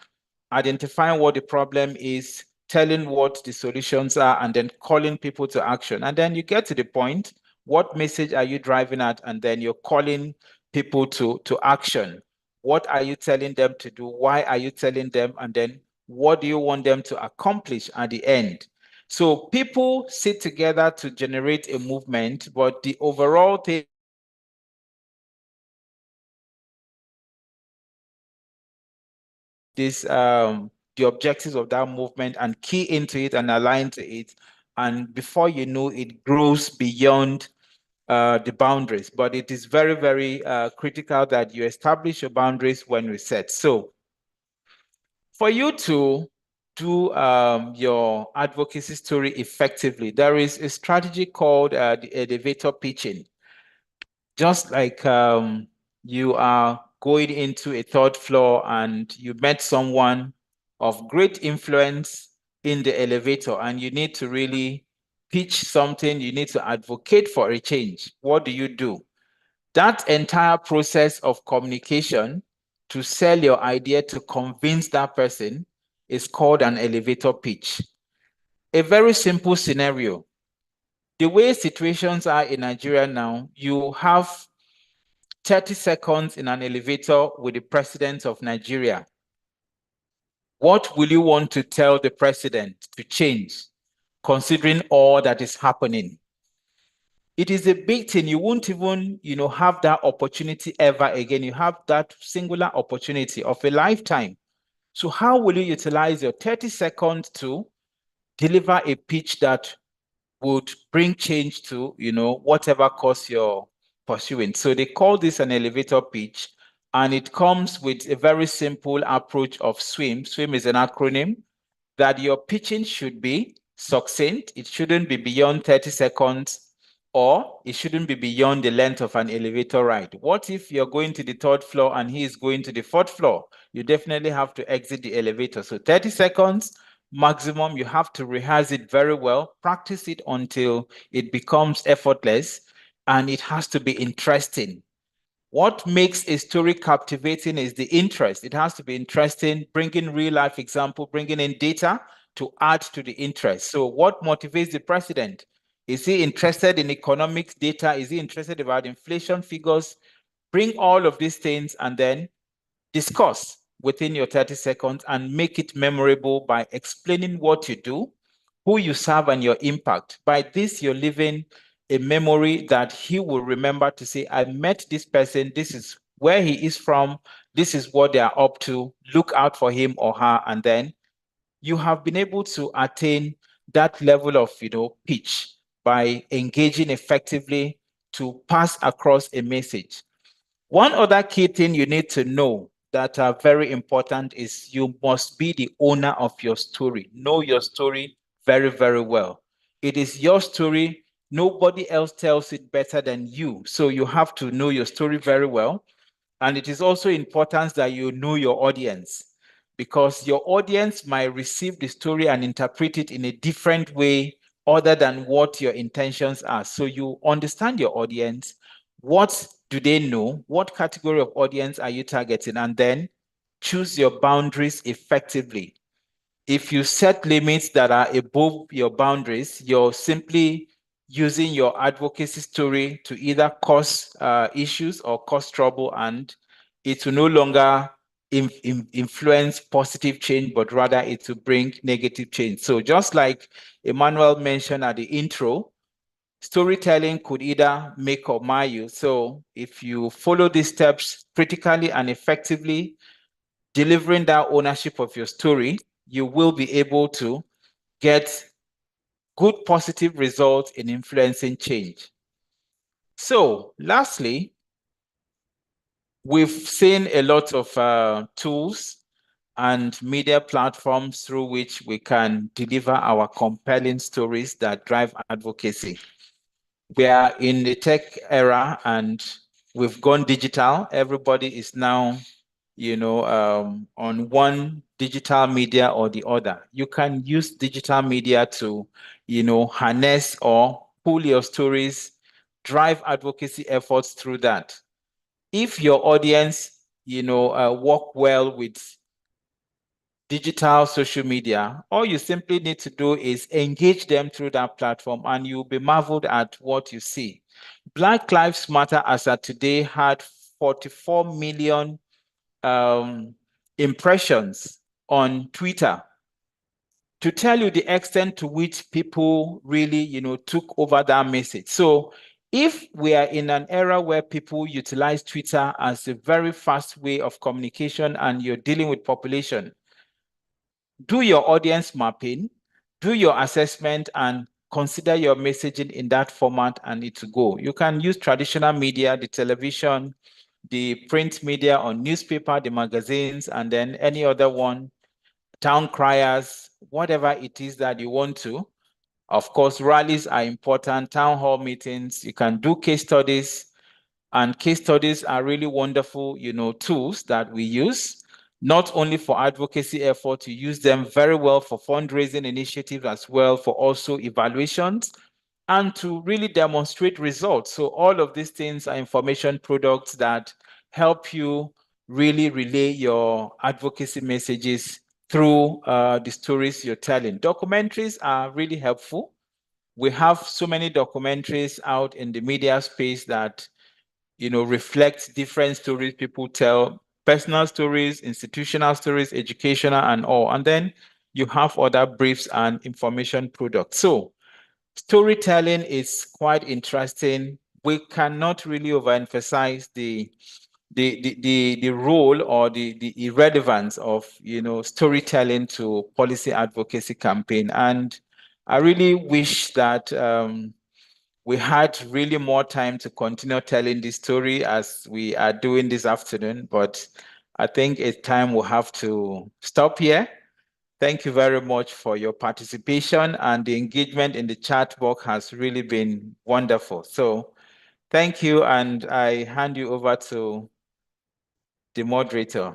identifying what the problem is, telling what the solutions are, and then calling people to action. And then you get to the point, what message are you driving at? And then you're calling people to action. What are you telling them to do? Why are you telling them? And then what do you want them to accomplish at the end? So people sit together to generate a movement, but the overall thing this the objectives of that movement and key into it and align to it. And before you know, it grows beyond the boundaries. But it is very, very critical that you establish your boundaries when we set. So for you to do your advocacy story effectively, there is a strategy called the elevator pitching. Just like you are going into a third floor and you met someone of great influence in the elevator and you need to really pitch something, you need to advocate for a change. What do? That entire process of communication to sell your idea, to convince that person, is called an elevator pitch. A very simple scenario. The way situations are in Nigeria now, you have 30 seconds in an elevator with the president of Nigeria. What will you want to tell the president to change, considering all that is happening? It is a big thing. You won't even, have that opportunity ever again. You have that singular opportunity of a lifetime. So how will you utilize your 30 seconds to deliver a pitch that would bring change to, whatever cause you're pursuing? So they call this an elevator pitch, and it comes with a very simple approach of SWIM. SWIM is an acronym that your pitching should be succinct. It shouldn't be beyond 30 seconds, or it shouldn't be beyond the length of an elevator ride. What if you're going to the 3rd floor and he is going to the 4th floor? You definitely have to exit the elevator. So 30 seconds maximum. You have to rehearse it very well, practice it until it becomes effortless, and it has to be interesting. What makes a story captivating is the interest. It has to be interesting, bringing real life example, bringing in data to add to the interest. So what motivates the president? Is he interested in economic data? Is he interested about inflation figures? Bring all of these things and then discuss within your 30 seconds and make it memorable by explaining what you do, who you serve, and your impact. By this, you're leaving a memory that he will remember to say, I met this person, this is where he is from, this is what they are up to, look out for him or her, and then you have been able to attain that level of pitch by engaging effectively to pass across a message. One other key thing you need to know that are very important is you must be the owner of your story. Know your story very, very well. It is your story. Nobody else tells it better than you. So you have to know your story very well. And it is also important that you know your audience, because your audience might receive the story and interpret it in a different way other than what your intentions are. So you understand your audience. What do they know? What category of audience are you targeting? And then choose your boundaries effectively. If you set limits that are above your boundaries, you're simply using your advocacy story to either cause issues or cause trouble, and it will no longer influence positive change, but rather it will bring negative change. So just like Emmanuel mentioned at the intro, storytelling could either make or mar you. So if you follow these steps critically and effectively, delivering that ownership of your story, you will be able to get good positive results in influencing change. So lastly, we've seen a lot of tools and media platforms through which we can deliver our compelling stories that drive advocacy. We are in the tech era and we've gone digital. Everybody is now, on one digital media or the other. You can use digital media to, harness or pull your stories, drive advocacy efforts through that. If your audience, work well with digital social media, all you simply need to do is engage them through that platform and you'll be marveled at what you see. Black Lives Matter as of today had 44 million impressions on Twitter, to tell you the extent to which people really, took over that message. So if we are in an era where people utilize Twitter as a very fast way of communication and you're dealing with population, do your audience mapping, do your assessment, and consider your messaging in that format and it to go. You can use traditional media, the television, the print media on newspaper, the magazines, and then any other one, town criers, whatever it is that you want to. Of course, rallies are important, town hall meetings, you can do case studies, and case studies are really wonderful, tools that we use, not only for advocacy effort, you use them very well for fundraising initiatives as well, for also evaluations, and to really demonstrate results. So all of these things are information products that help you really relay your advocacy messages through the stories you're telling. Documentaries are really helpful. We have so many documentaries out in the media space that reflect different stories people tell, personal stories, institutional stories, educational and all. And then you have other briefs and information products. So storytelling is quite interesting. We cannot really overemphasize the role or the irrelevance of storytelling to policy advocacy campaign. And I really wish that we had really more time to continue telling this story as we are doing this afternoon, but I think it's time we'll have to stop here. Thank you very much for your participation, and the engagement in the chat box has really been wonderful. So thank you, and I hand you over to the moderator.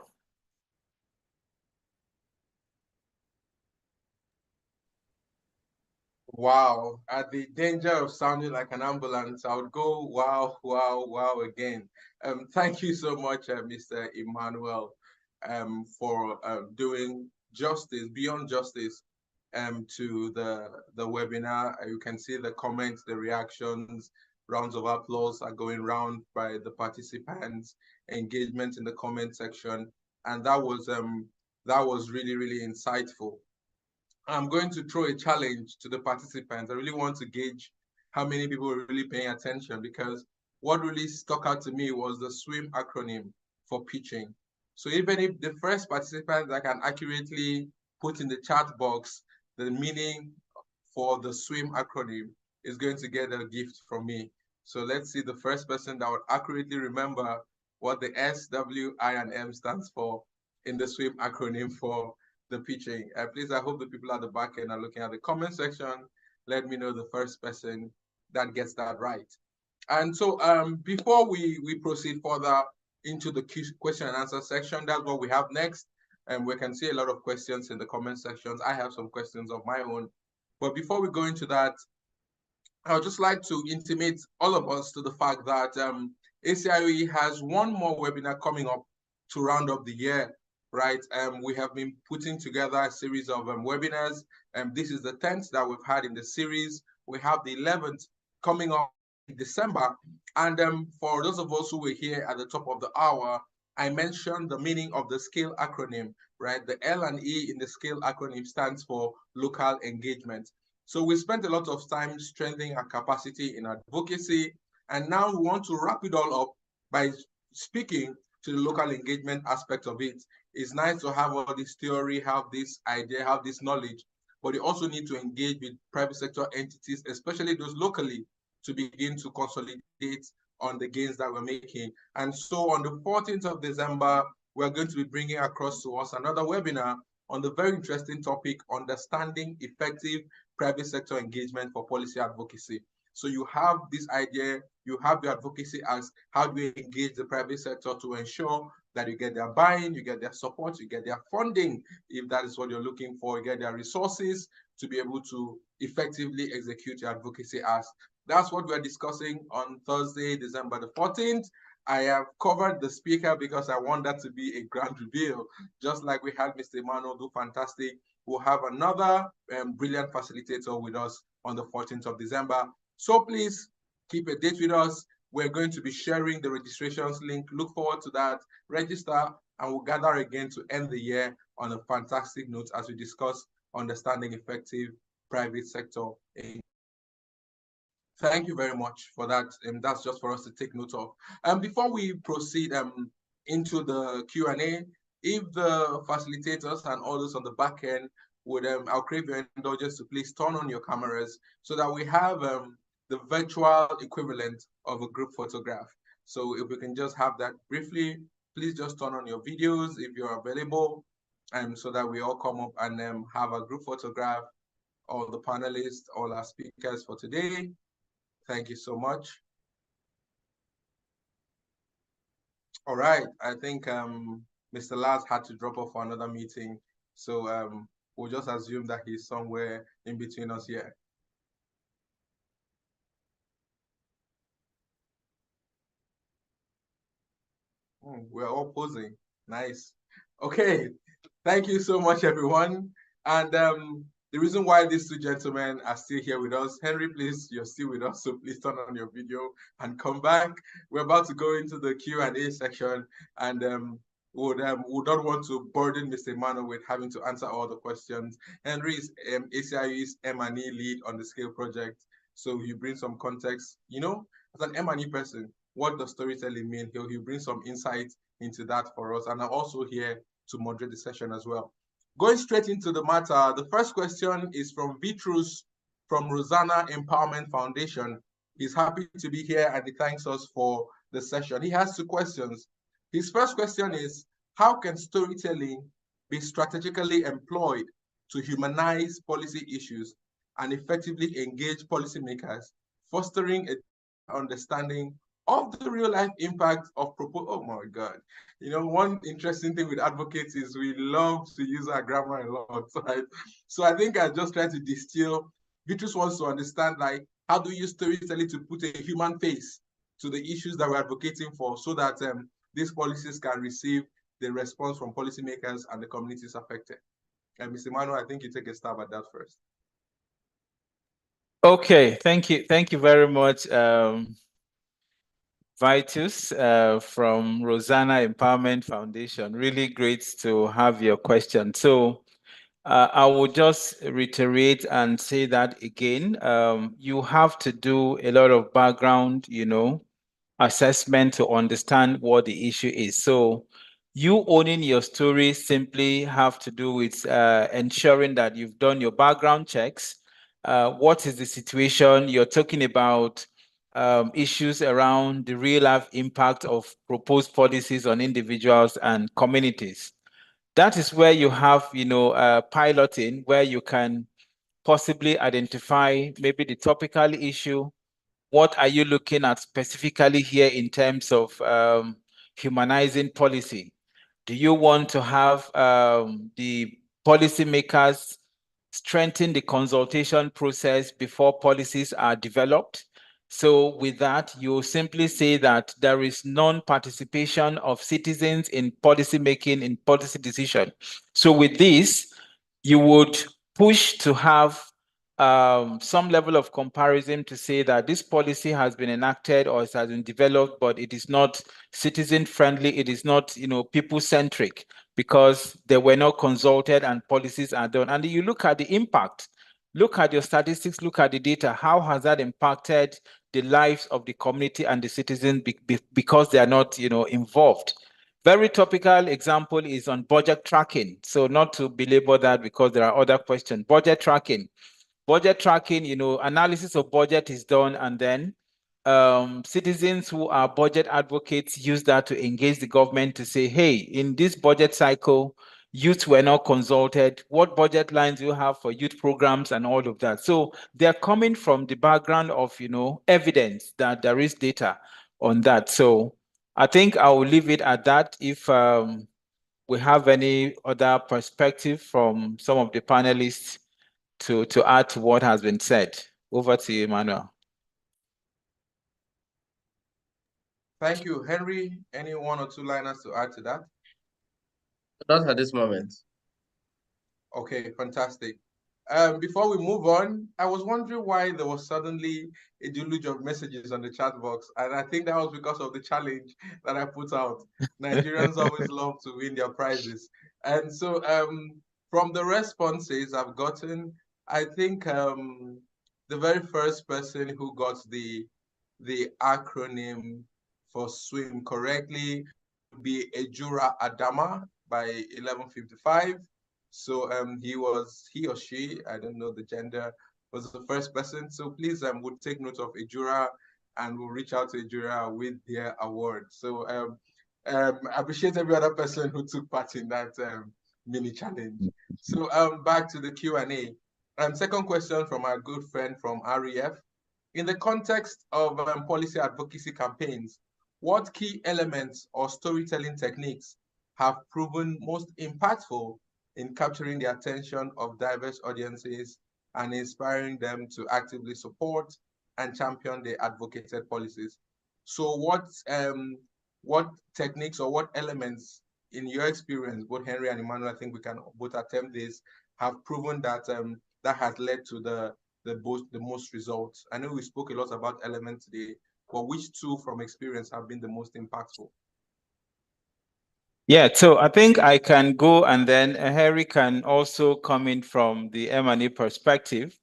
Wow, at the danger of sounding like an ambulance, I would go wow, wow, wow again. Thank you so much, Mr. Emmanuel, for doing justice, beyond justice, to the webinar. You can see the comments, the reactions, rounds of applause are going round by the participants, engagement in the comment section, and that was really, really insightful. I'm going to throw a challenge to the participants. I really want to gauge how many people are really paying attention, because what really stuck out to me was the SWIM acronym for pitching. So even if the first participant that can accurately put in the chat box the meaning for the SWIM acronym is going to get a gift from me. So let's see the first person that would accurately remember what the S, W, I, and M stands for in the SWIM acronym for the pitching. Please, I hope the people at the back end are looking at the comment section. Let me know the first person that gets that right. And so before we proceed further into the question and answer section, that's what we have next. And we can see a lot of questions in the comment sections. I have some questions of my own. But before we go into that, I would just like to intimate all of us to the fact that ACIOE has one more webinar coming up to round up the year. right? We have been putting together a series of webinars, and this is the 10th that we've had in the series. We have the 11th coming up in December. And for those of us who were here at the top of the hour, I mentioned the meaning of the SCALE acronym, right? The L and E in the SCALE acronym stands for local engagement. So we spent a lot of time strengthening our capacity in advocacy, and now we want to wrap it all up by speaking to the local engagement aspect of it. It's nice to have all this theory, have this idea, have this knowledge, but you also need to engage with private sector entities, especially those locally, to begin to consolidate on the gains that we're making. And so on the 14th of December, we're going to be bringing across to us another webinar on the very interesting topic, understanding effective private sector engagement for policy advocacy. So you have this idea, you have your advocacy as how do we engage the private sector to ensure that you get their buy-in, you get their support, you get their funding, if that is what you're looking for, you get their resources to be able to effectively execute your advocacy as. That's what we're discussing on Thursday, December the 14th. I have covered the speaker because I want that to be a grand reveal, just like we had Mr. Emmanuel do fantastic. We'll have another brilliant facilitator with us on the 14th of December. So please keep a date with us. We're going to be sharing the registrations link. Look forward to that. Register, and we'll gather again to end the year on a fantastic note as we discuss understanding effective private sector. Thank you very much for that. That's just for us to take note of. Before we proceed into the Q&A, if the facilitators and others on the back end would, I'll crave your indulgence to please turn on your cameras so that we have the virtual equivalent of a group photograph. So if we can just have that briefly, please just turn on your videos if you're available, so that we all come up and have a group photograph, all the panelists, all our speakers for today. Thank you so much. All right, I think Mr. Lars had to drop off for another meeting, so we'll just assume that he's somewhere in between us here. We're all posing. Nice. Okay, thank you so much, everyone. And the reason why these two gentlemen are still here with us, Henry, please, you're still with us, so please turn on your video and come back. We're about to go into the Q&A section, and would not want to burden Mr. Emmanuel with having to answer all the questions. Henry is ACIU's M&E lead on the SCALE project, so he brings some context. You know, as an M&E person, what does storytelling mean? He'll bring some insight into that for us, and I'm also here to moderate the session as well. Going straight into the matter, the first question is from Vitrus from Rosanna Empowerment Foundation. He's happy to be here and he thanks us for the session. He has two questions. His first question is, how can storytelling be strategically employed to humanize policy issues and effectively engage policymakers, fostering a understanding of the real life impact of oh my God. You know, one interesting thing with advocates is we love to use our grammar a lot, right? So I think I just try to distill. Vitrus wants to understand, like, how do you use storytelling to put a human face to the issues that we're advocating for so that these policies can receive the response from policymakers and the communities affected. Mr. Emmanuel, I think you take a stab at that first. Okay, thank you. Thank you very much, Vitus from Rosanna Empowerment Foundation. Really great to have your question. So I will just reiterate and say that again. You have to do a lot of background, assessment to understand what the issue is. So you owning your story simply have to do with ensuring that you've done your background checks. What is the situation? You're talking about issues around the real life impact of proposed policies on individuals and communities. That is where you have, piloting, where you can possibly identify maybe the topical issue. What are you looking at specifically here in terms of humanizing policy? Do you want to have the policymakers strengthen the consultation process before policies are developed? So with that, you simply say that there is non-participation of citizens in policy making, in policy decision. So with this, you would push to have some level of comparison to say that this policy has been enacted or it has been developed, but it is not citizen friendly, it is not, people centric, because they were not consulted and policies are done. And you look at the impact, look at your statistics, look at the data, how has that impacted the lives of the community and the citizens because they are not, involved. Very topical example is on budget tracking. So not to belabor that because there are other questions. Budget tracking, analysis of budget is done, and then citizens who are budget advocates use that to engage the government to say, hey, in this budget cycle, youth were not consulted. What budget lines do you have for youth programs and all of that? So they're coming from the background of, evidence that there is data on that. So I think I will leave it at that. If we have any other perspective from some of the panelists to add to what has been said. Over to you, Emmanuel. Thank you. Henry, any one or two liners to add to that? Not at this moment. Okay, fantastic. Before we move on, I was wondering why there was suddenly a deluge of messages on the chat box. And I think that was because of the challenge that I put out. Nigerians always love to win their prizes. And so from the responses I've gotten, I think the very first person who got the acronym for swim correctly would be Ejura Adama by 11:55. So he or she, I don't know the gender, was the first person. So please we'll take note of Ejura and we'll reach out to Ejura with their award. So I appreciate every other person who took part in that mini challenge. So back to the Q&A. Second question from our good friend from REF. In the context of policy advocacy campaigns, what key elements or storytelling techniques have proven most impactful in capturing the attention of diverse audiences and inspiring them to actively support and champion the advocated policies? So what techniques or what elements in your experience, both Henry and Emmanuel, I think we can both attempt this, have proven that that has led to the most results? I know we spoke a lot about elements today, but which two from experience have been the most impactful? Yeah, so I think I can go, and then Harry can also come in from the M&E perspective.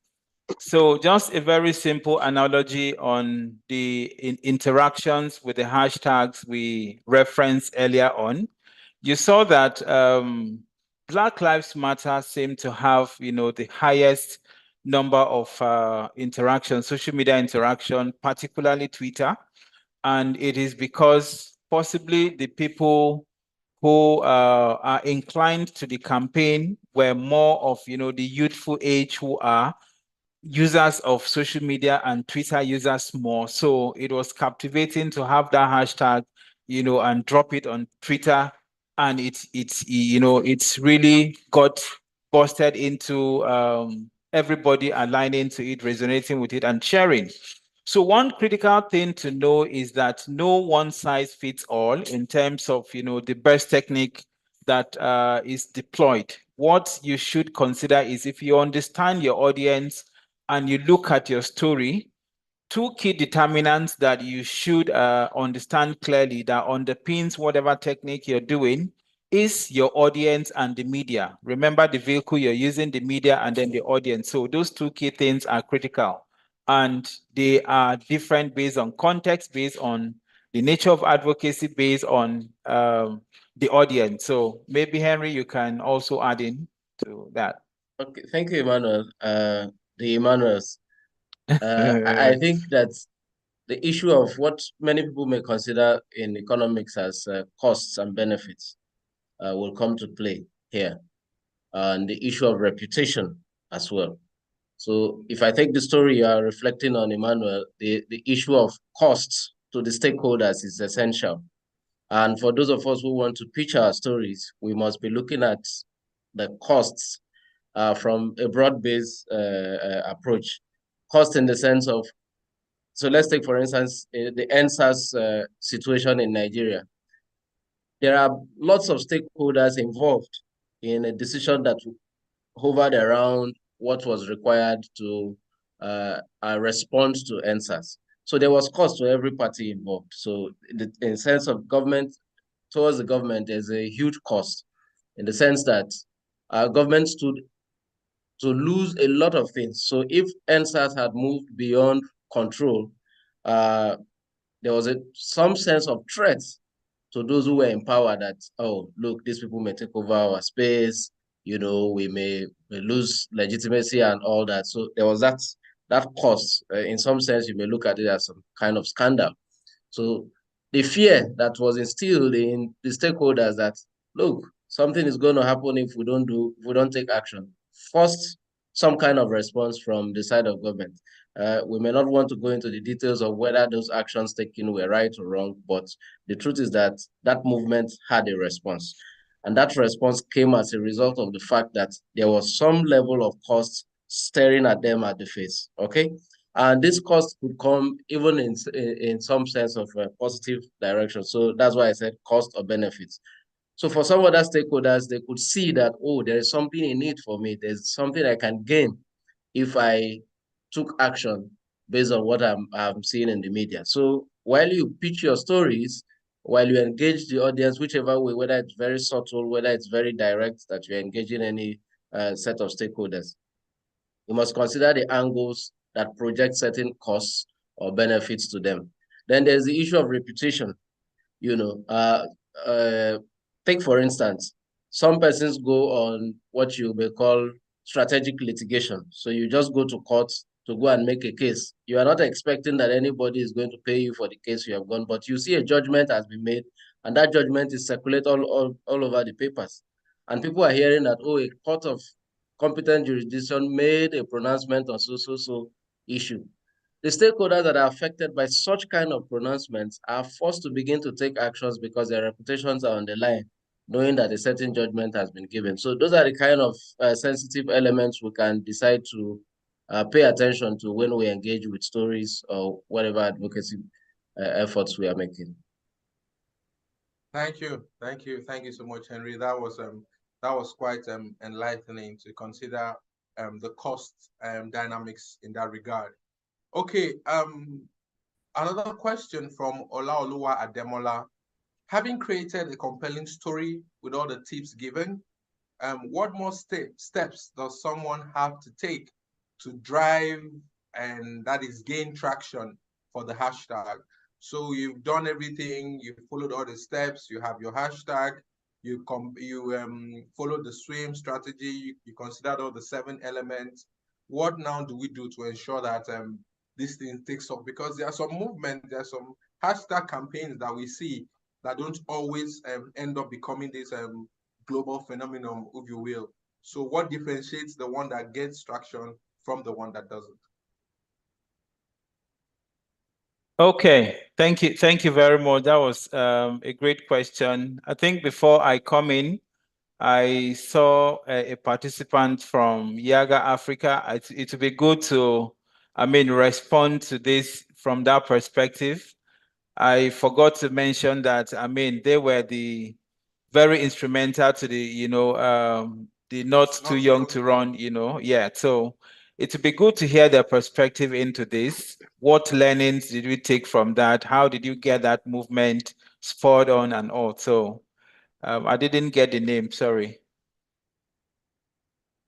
So just a very simple analogy on the interactions with the hashtags we referenced earlier on. You saw that Black Lives Matter seemed to have, the highest number of interactions, social media interaction, particularly Twitter. And it is because possibly the people who are inclined to the campaign were more of, the youthful age who are users of social media and Twitter users more. So it was captivating to have that hashtag, and drop it on Twitter. And it's really got busted into everybody aligning to it, resonating with it and sharing. So one critical thing to know is that no one size fits all in terms of, the best technique that is deployed. What you should consider is, if you understand your audience and you look at your story, two key determinants that you should understand clearly that underpins whatever technique you're doing is your audience and the media. Remember the vehicle you're using, the media, and then the audience. So those two key things are critical. And they are different based on context, based on the nature of advocacy, based on the audience. So maybe, Henry, you can also add in to that. Okay, thank you, Emmanuel. The Emmanuels. I think that the issue of what many people may consider in economics as costs and benefits will come to play here, and the issue of reputation as well. So if I take the story you are reflecting on, Emmanuel, the issue of costs to the stakeholders is essential. And for those of us who want to pitch our stories, we must be looking at the costs from a broad-based approach. Cost in the sense of So let's take, for instance, the NSAS situation in Nigeria. There are lots of stakeholders involved in a decision that hovered around what was required to respond to NSAS. So there was cost to every party involved. So in the sense of government, towards the government, there's a huge cost in the sense that our government stood to lose a lot of things. So if NSAS had moved beyond control, there was some sense of threat to those who were in power that, oh, look, these people may take over our space, we may lose legitimacy and all that. So there was that cost. In some sense, you may look at it as some kind of scandal. So the fear that was instilled in the stakeholders that, look, something is going to happen if we don't take action, forced some kind of response from the side of government. We may not want to go into the details of whether those actions taken were right or wrong, but the truth is that that movement had a response. And that response came as a result of the fact that there was some level of cost staring at them at the face, okay? And this cost could come even in some sense of a positive direction. So that's why I said cost or benefits. So for some other stakeholders, they could see that, oh, there is something in it for me. There's something I can gain if I took action based on what I'm seeing in the media. So while you pitch your stories, while you engage the audience, whichever way, whether it's very subtle, whether it's very direct, that you're engaging any set of stakeholders, you must consider the angles that project certain costs or benefits to them. Then there's the issue of reputation. Take for instance, some persons go on what you may call strategic litigation. So you just go to court to go and make a case. You are not expecting that anybody is going to pay you for the case you have gone, but you see a judgment has been made, and that judgment is circulated all over the papers. And people are hearing that, oh, a court of competent jurisdiction made a pronouncement on so issue. The stakeholders that are affected by such kind of pronouncements are forced to begin to take actions because their reputations are on the line, knowing that a certain judgment has been given. So those are the kind of sensitive elements we can decide to pay attention to when we engage with stories or whatever advocacy efforts we are making. Thank you so much, Henry. That was quite enlightening to consider the cost dynamics in that regard. Okay, another question from Olaoluwa Ademola. Having created a compelling story with all the tips given, what more steps does someone have to take to drive and that is gain traction for the hashtag? So you've done everything, you've followed all the steps, you have your hashtag, you followed the swim strategy, you considered all the 7 elements. What now do we do to ensure that this thing takes off? Because there are some movements, there are some hashtag campaigns that we see that don't always end up becoming this global phenomenon, if you will. So what differentiates the one that gets traction from the one that doesn't? Okay, thank you very much. That was a great question. I think before I come in, I saw a participant from Yaga Africa. It would be good to, respond to this from that perspective. I forgot to mention that, they were very instrumental to the not too young to run, yeah. So it would be good to hear their perspective into this. What learnings did we take from that? How did you get that movement spurred on and all? So I didn't get the name, sorry.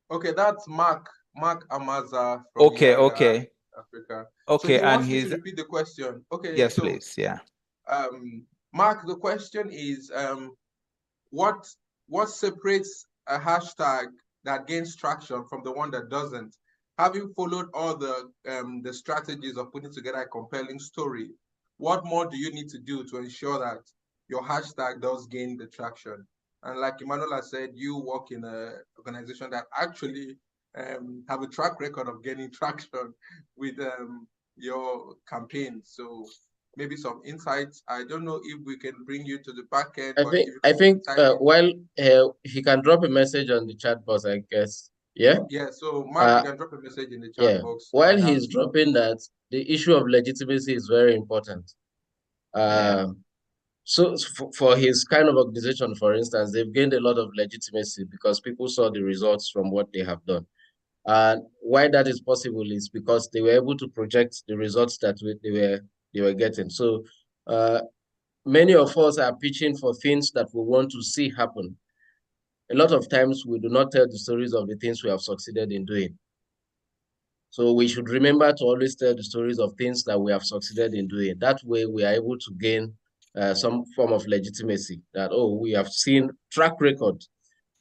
Okay, that's Mark Amaza from Okay. Africa. Okay, so he wants me to repeat the question. Okay, yes, so, please, yeah. Mark, the question is, what separates a hashtag that gains traction from the one that doesn't? Having followed all the strategies of putting together a compelling story, what more do you need to do to ensure that your hashtag does gain the traction? And like Emmanuel said, you work in an organization that actually have a track record of gaining traction with your campaign. So maybe some insights. I don't know if we can bring you to the back end. I think while he can drop a message on the chat box, I guess. Yeah? Yeah, so Mark, you can drop a message in the chat Yeah. box. While And he's dropping that, the issue of legitimacy is very important. So for his kind of organization, for instance, they've gained a lot of legitimacy because people saw the results from what they have done. And why that is possible is because they were able to project the results that they were getting. So many of us are pitching for things that we want to see happen. A lot of times we do not tell the stories of the things we have succeeded in doing. So we should remember to always tell the stories of things that we have succeeded in doing. That way we are able to gain some form of legitimacy that, oh, we have seen track record.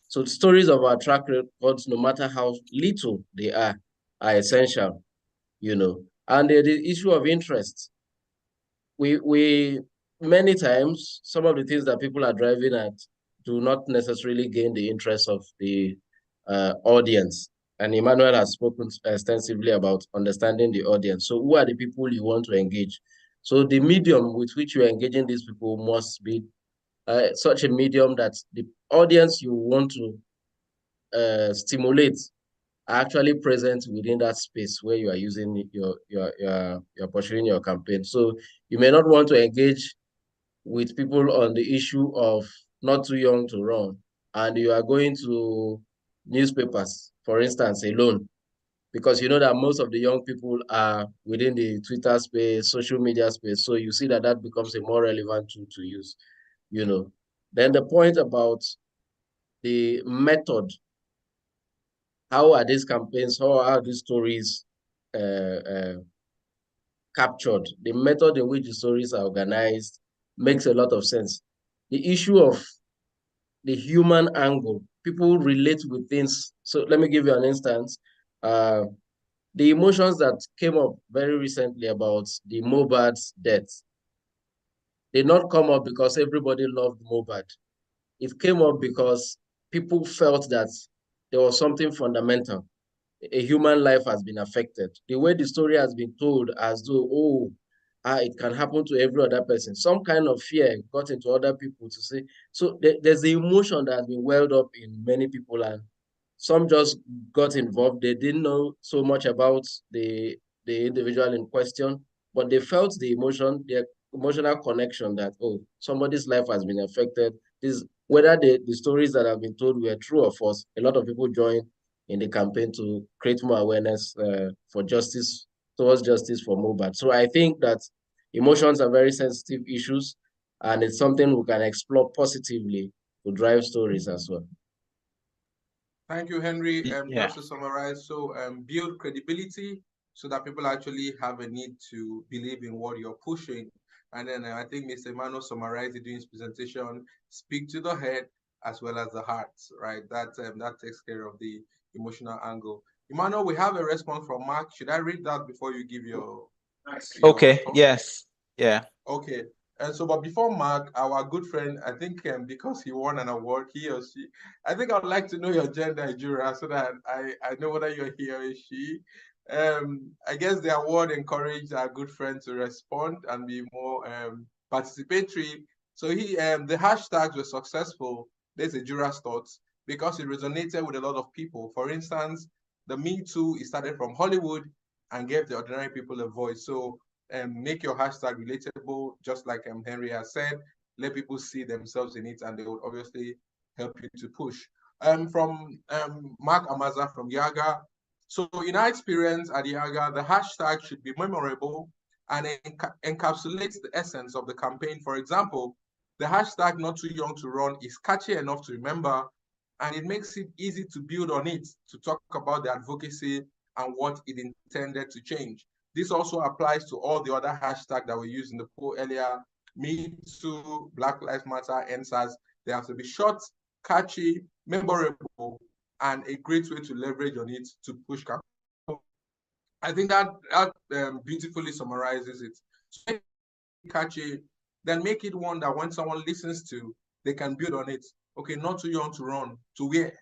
So the stories of our track records, no matter how little they are essential, you know. And the issue of interest. We many times, some of the things that people are driving at do not necessarily gain the interest of the audience. And Emmanuel has spoken extensively about understanding the audience. So who are the people you want to engage? So the medium with which you're engaging these people must be such a medium that the audience you want to stimulate are actually present within that space where you are using you're pursuing your campaign. So you may not want to engage with people on the issue of not too young to run, and you are going to newspapers, for instance, alone, because you know that most of the young people are within the Twitter space, social media space. So you see that that becomes a more relevant tool to use, you know. Then the point about the method, how are these campaigns, how are these stories captured? The method in which the stories are organized makes a lot of sense. The issue of the human angle, people relate with things. So let me give you an instance. The emotions that came up very recently about the Mohbad's death did not come up because everybody loved Mohbad. It came up because people felt that there was something fundamental. A human life has been affected. The way the story has been told as though, oh, it can happen to every other person. Some kind of fear got into other people to say. So there's the emotion that has been welled up in many people, and some just got involved. They didn't know so much about the individual in question, but they felt the emotion, the emotional connection that, oh, somebody's life has been affected. This, whether the stories that have been told were true or false, a lot of people joined in the campaign to create more awareness for justice, towards justice for Mohbad. So I think that emotions are very sensitive issues, and it's something we can explore positively to drive stories as well. Thank you, Henry. Yeah. Just to summarize, so build credibility so that people actually have a need to believe in what you're pushing. And then I think Mr. Emmanuel summarized it during his presentation, speak to the head as well as the heart, right? That takes care of the emotional angle. Emmanuel, we have a response from Mark. Should I read that before you give your Okay, talk? yes, yeah. Okay. And so, but before Mark, our good friend, I think because he won an award, he or she, I think I'd like to know your gender, Jura, so that I know whether you're he or she. I guess the award encouraged our good friend to respond and be more participatory. So the hashtags were successful. There's a Jura's thoughts because it resonated with a lot of people. For instance, the Me Too, it started from Hollywood and gave the ordinary people a voice. So make your hashtag relatable, just like Henry has said. Let people see themselves in it, and they will obviously help you to push. From Mark Amaza from Yaga. So in our experience at Yaga, the hashtag should be memorable and encapsulates the essence of the campaign. For example, the hashtag not too young to run is catchy enough to remember, and it makes it easy to build on it, to talk about the advocacy and what it intended to change. This also applies to all the other hashtags that we used in the poll earlier. Me Too, Black Lives Matter, NSAS. They have to be short, catchy, memorable, and a great way to leverage on it to push campaign. I think that beautifully summarizes it. So make it catchy, then make it one that when someone listens to, they can build on it. Okay, not too young to run. To where?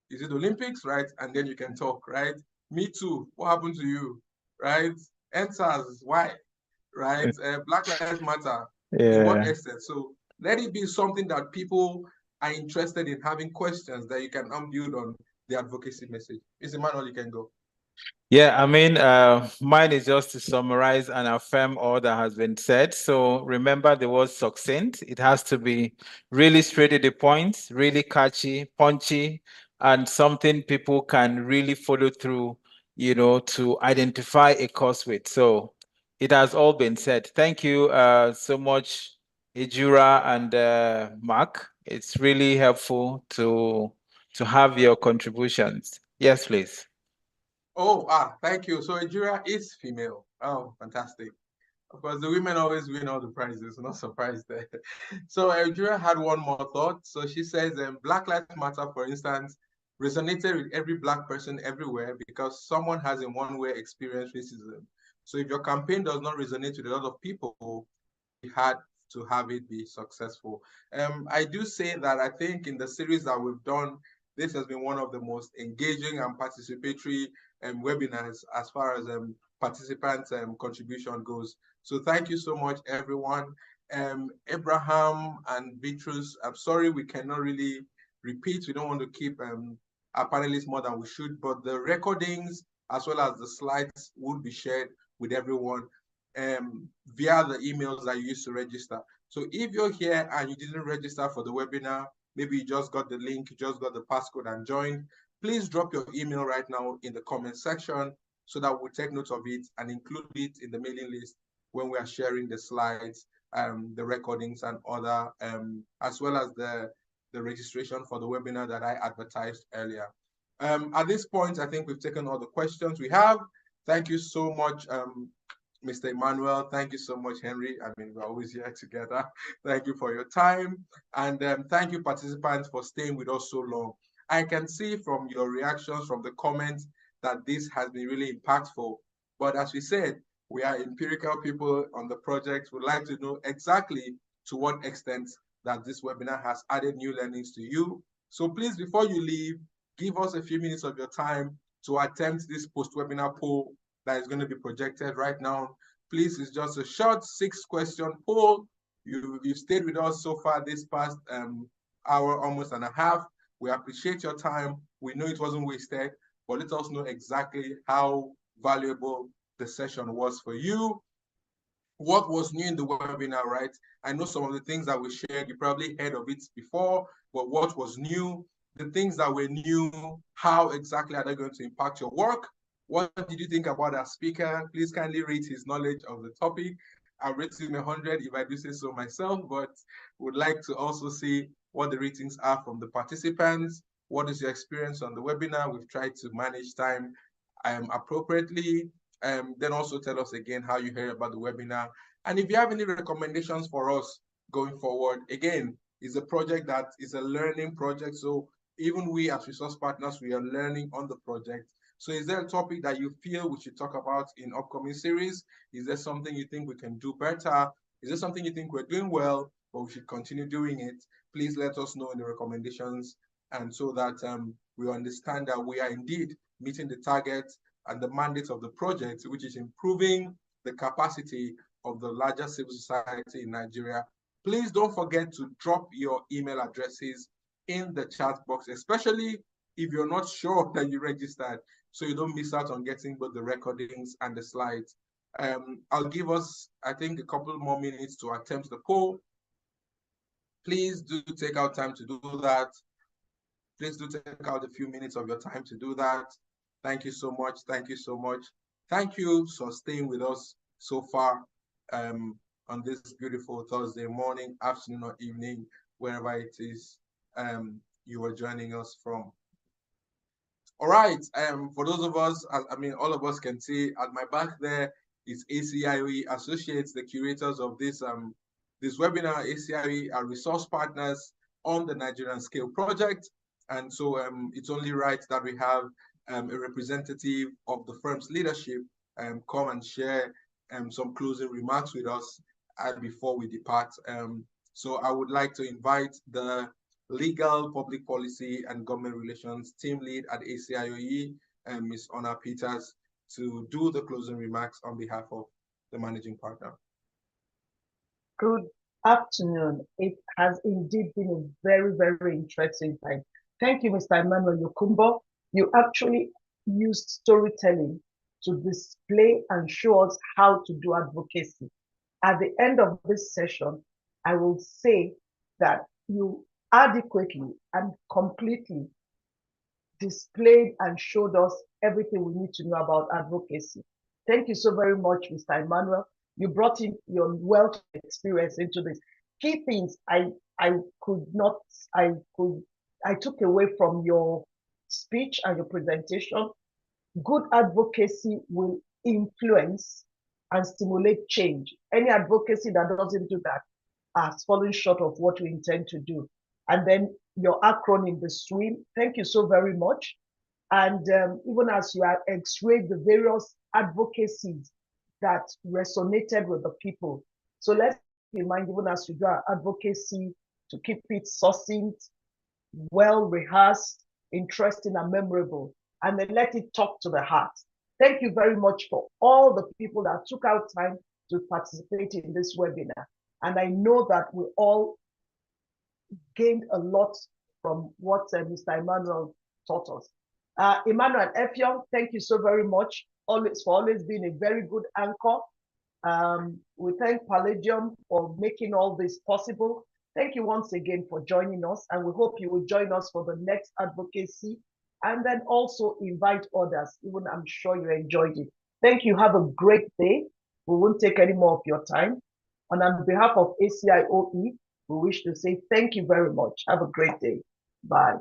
Is it Olympics, right? And then you can talk, right? Me Too. What happened to you, right? NSAS, why, right? Black Lives Matter. In what Yeah. extent? So let it be something that people are interested in having questions that you can build on the advocacy message. Mr. Emmanuel, you can go. Yeah, I mean, mine is just to summarize and affirm all that has been said. So remember the word succinct. It has to be really straight to the point, really catchy, punchy, and something people can really follow through, you know, to identify a cause with. So it has all been said. Thank you so much, Ejura and Mark. It's really helpful to have your contributions. Yes, please. Oh, thank you. So Ejura is female. Oh, fantastic. Of course, the women always win all the prizes. Not surprised there. So Ejura had one more thought. So she says, Black Lives Matter, for instance, resonated with every Black person everywhere because someone has in one way experienced racism. So if your campaign does not resonate with a lot of people, we had to have it be successful. I do say that I think in the series that we've done, this has been one of the most engaging and participatory webinars as far as participants' contribution goes. So thank you so much, everyone. Abraham and Beatrice, I'm sorry we cannot really repeat. We don't want to keep our panelists more than we should, but the recordings as well as the slides will be shared with everyone via the emails that you used to register. So if you're here and you didn't register for the webinar, maybe you just got the link, you just got the passcode and joined, please drop your email right now in the comment section so that we'll take note of it and include it in the mailing list when we are sharing the slides, the recordings and other, as well as the registration for the webinar that I advertised earlier. At this point, I think we've taken all the questions we have. Thank you so much, Mr. Emmanuel. Thank you so much, Henry. I mean, we're always here together. Thank you for your time. And thank you, participants, for staying with us so long. I can see from your reactions, from the comments, that this has been really impactful. But as we said, we are empirical people on the project. We'd like to know exactly to what extent that this webinar has added new learnings to you. So please, before you leave, give us a few minutes of your time to attempt this post-webinar poll that is going to be projected right now. Please, it's just a short 6-question poll. You've stayed with us so far this past hour, almost and a half. We appreciate your time. We know it wasn't wasted, but let us know exactly how valuable the session was for you. What was new in the webinar, right? I know some of the things that we shared, you probably heard of it before, but what was new? The things that were new, how exactly are they going to impact your work? What did you think about our speaker? Please kindly rate his knowledge of the topic. I'll rate him 100 if I do say so myself, but would like to also see what the ratings are from the participants. What is your experience on the webinar? We've tried to manage time appropriately. Then also tell us again how you heard about the webinar. And if you have any recommendations for us going forward, again, it's a project that is a learning project. So even we as resource partners, we are learning on the project. So is there a topic that you feel we should talk about in upcoming series? Is there something you think we can do better? Is there something you think we're doing well, but we should continue doing it? Please let us know in the recommendations, and so that we understand that we are indeed meeting the target and the mandate of the project, which is improving the capacity of the larger civil society in Nigeria. Please don't forget to drop your email addresses in the chat box, especially if you're not sure that you registered, so you don't miss out on getting both the recordings and the slides. I'll give us, I think, a couple more minutes to attempt the poll. Please do take out time to do that. Please do take out a few minutes of your time to do that. Thank you so much. Thank you so much. Thank you for staying with us so far on this beautiful Thursday morning, afternoon, or evening, wherever it is you are joining us from. All right. For those of us, I mean, all of us can see at my back there is ACIOE Associates, the curators of this this webinar. ACIOE are resource partners on the Nigerian Scale project. And so it's only right that we have a representative of the firm's leadership come and share some closing remarks with us before we depart. So I would like to invite the Legal, Public Policy, and Government Relations team lead at ACIOE, Ms. Ona Peters, to do the closing remarks on behalf of the managing partner. Good afternoon. It has indeed been a very, very interesting time. Thank you, Mr. Emmanuel Yokumbo. You actually used storytelling to display and show us how to do advocacy. At the end of this session, I will say that you adequately and completely displayed and showed us everything we need to know about advocacy. Thank you so very much, Mr. Emmanuel. You brought in your wealth of experience into this. Key things I could not, I took away from your speech and your presentation. Good advocacy will influence and stimulate change. Any advocacy that doesn't do that has fallen short of what we intend to do. And then your acronym, the SWIM, thank you so very much. And even as you are x-rayed the various advocacies that resonated with the people. So let's keep in mind, even as you do our advocacy, to keep it succinct, well rehearsed, interesting, and memorable, and then let it talk to the heart. Thank you very much for all the people that took out time to participate in this webinar. And I know that we all gained a lot from what Mr. Emmanuel taught us. Emmanuel Effiong, thank you so very much for always being a very good anchor. We thank Palladium for making all this possible. Thank you once again for joining us, and we hope you will join us for the next advocacy, and then also invite others. Even I'm sure you enjoyed it. Thank you. Have a great day. We won't take any more of your time. And on behalf of ACIOE, we wish to say thank you very much. Have a great day. Bye.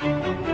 you.